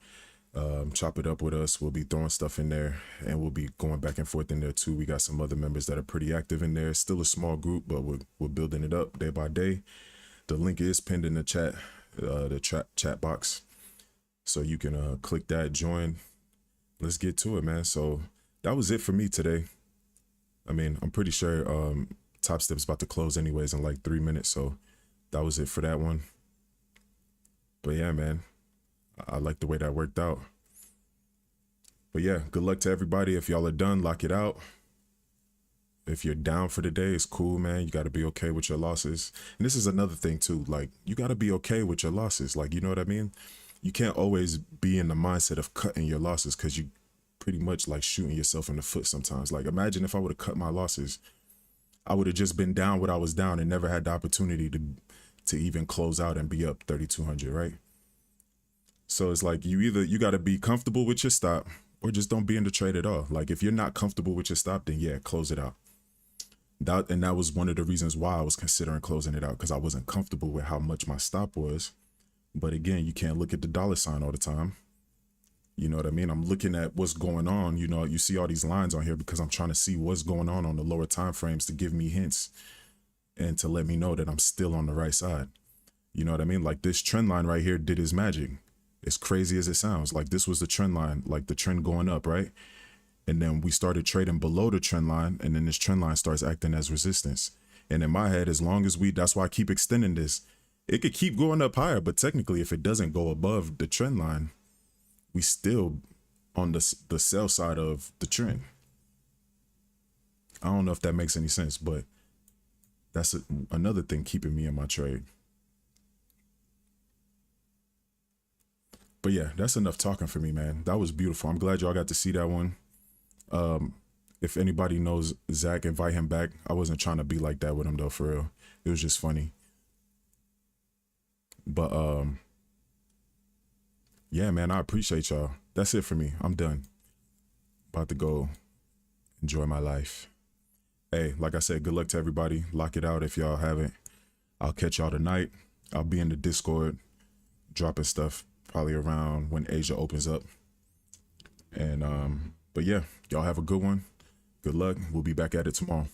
Chop it up with us. We'll be throwing stuff in there, and we'll be going back and forth in there too. We got some other members that are pretty active in there. Still a small group, but we're building it up day by day. The link is pinned in the chat, chat box, so you can click that, join. Let's get to it, man. So that was it for me today. I mean, I'm pretty sure Top Step's about to close anyways in like 3 minutes, so that was it for that one. But yeah, man, I like the way that worked out. But yeah, good luck to everybody. If y'all are done, lock it out. If you're down for the day, it's cool, man. You got to be okay with your losses. And this is another thing too. Like, you got to be okay with your losses. Like, you know what I mean? You can't always be in the mindset of cutting your losses, because you pretty much like shooting yourself in the foot sometimes. Like, imagine if I would have cut my losses, I would have just been down what I was down and never had the opportunity to even close out and be up 3,200, right? So it's like you got to be comfortable with your stop, or just don't be in the trade at all. Like, if you're not comfortable with your stop, then yeah, close it out. That was one of the reasons why I was considering closing it out, because I wasn't comfortable with how much my stop was. But again, you can't look at the dollar sign all the time. You know what I mean? I'm looking at what's going on. You know, you see all these lines on here because I'm trying to see what's going on the lower time frames to give me hints and to let me know that I'm still on the right side. You know what I mean? Like, this trend line right here did his magic. As crazy as it sounds, like, this was the trend line, like the trend going up, right? And then we started trading below the trend line, and then this trend line starts acting as resistance. And in my head, as long as that's why I keep extending this. It could keep going up higher, but technically, if it doesn't go above the trend line, we still on the sell side of the trend. I don't know if that makes any sense, but that's another thing keeping me in my trade. But yeah, that's enough talking for me, man. That was beautiful. I'm glad y'all got to see that one. If anybody knows Zach, invite him back. I wasn't trying to be like that with him though, for real. It was just funny. But yeah, man, I appreciate y'all. That's it for me. I'm done. About to go enjoy my life. hey, like I said, good luck to everybody. Lock it out if y'all haven't. I'll catch y'all tonight. I'll be in the Discord dropping stuff probably around when Asia opens up. And but yeah, y'all have a good one. Good luck. We'll be back at it tomorrow.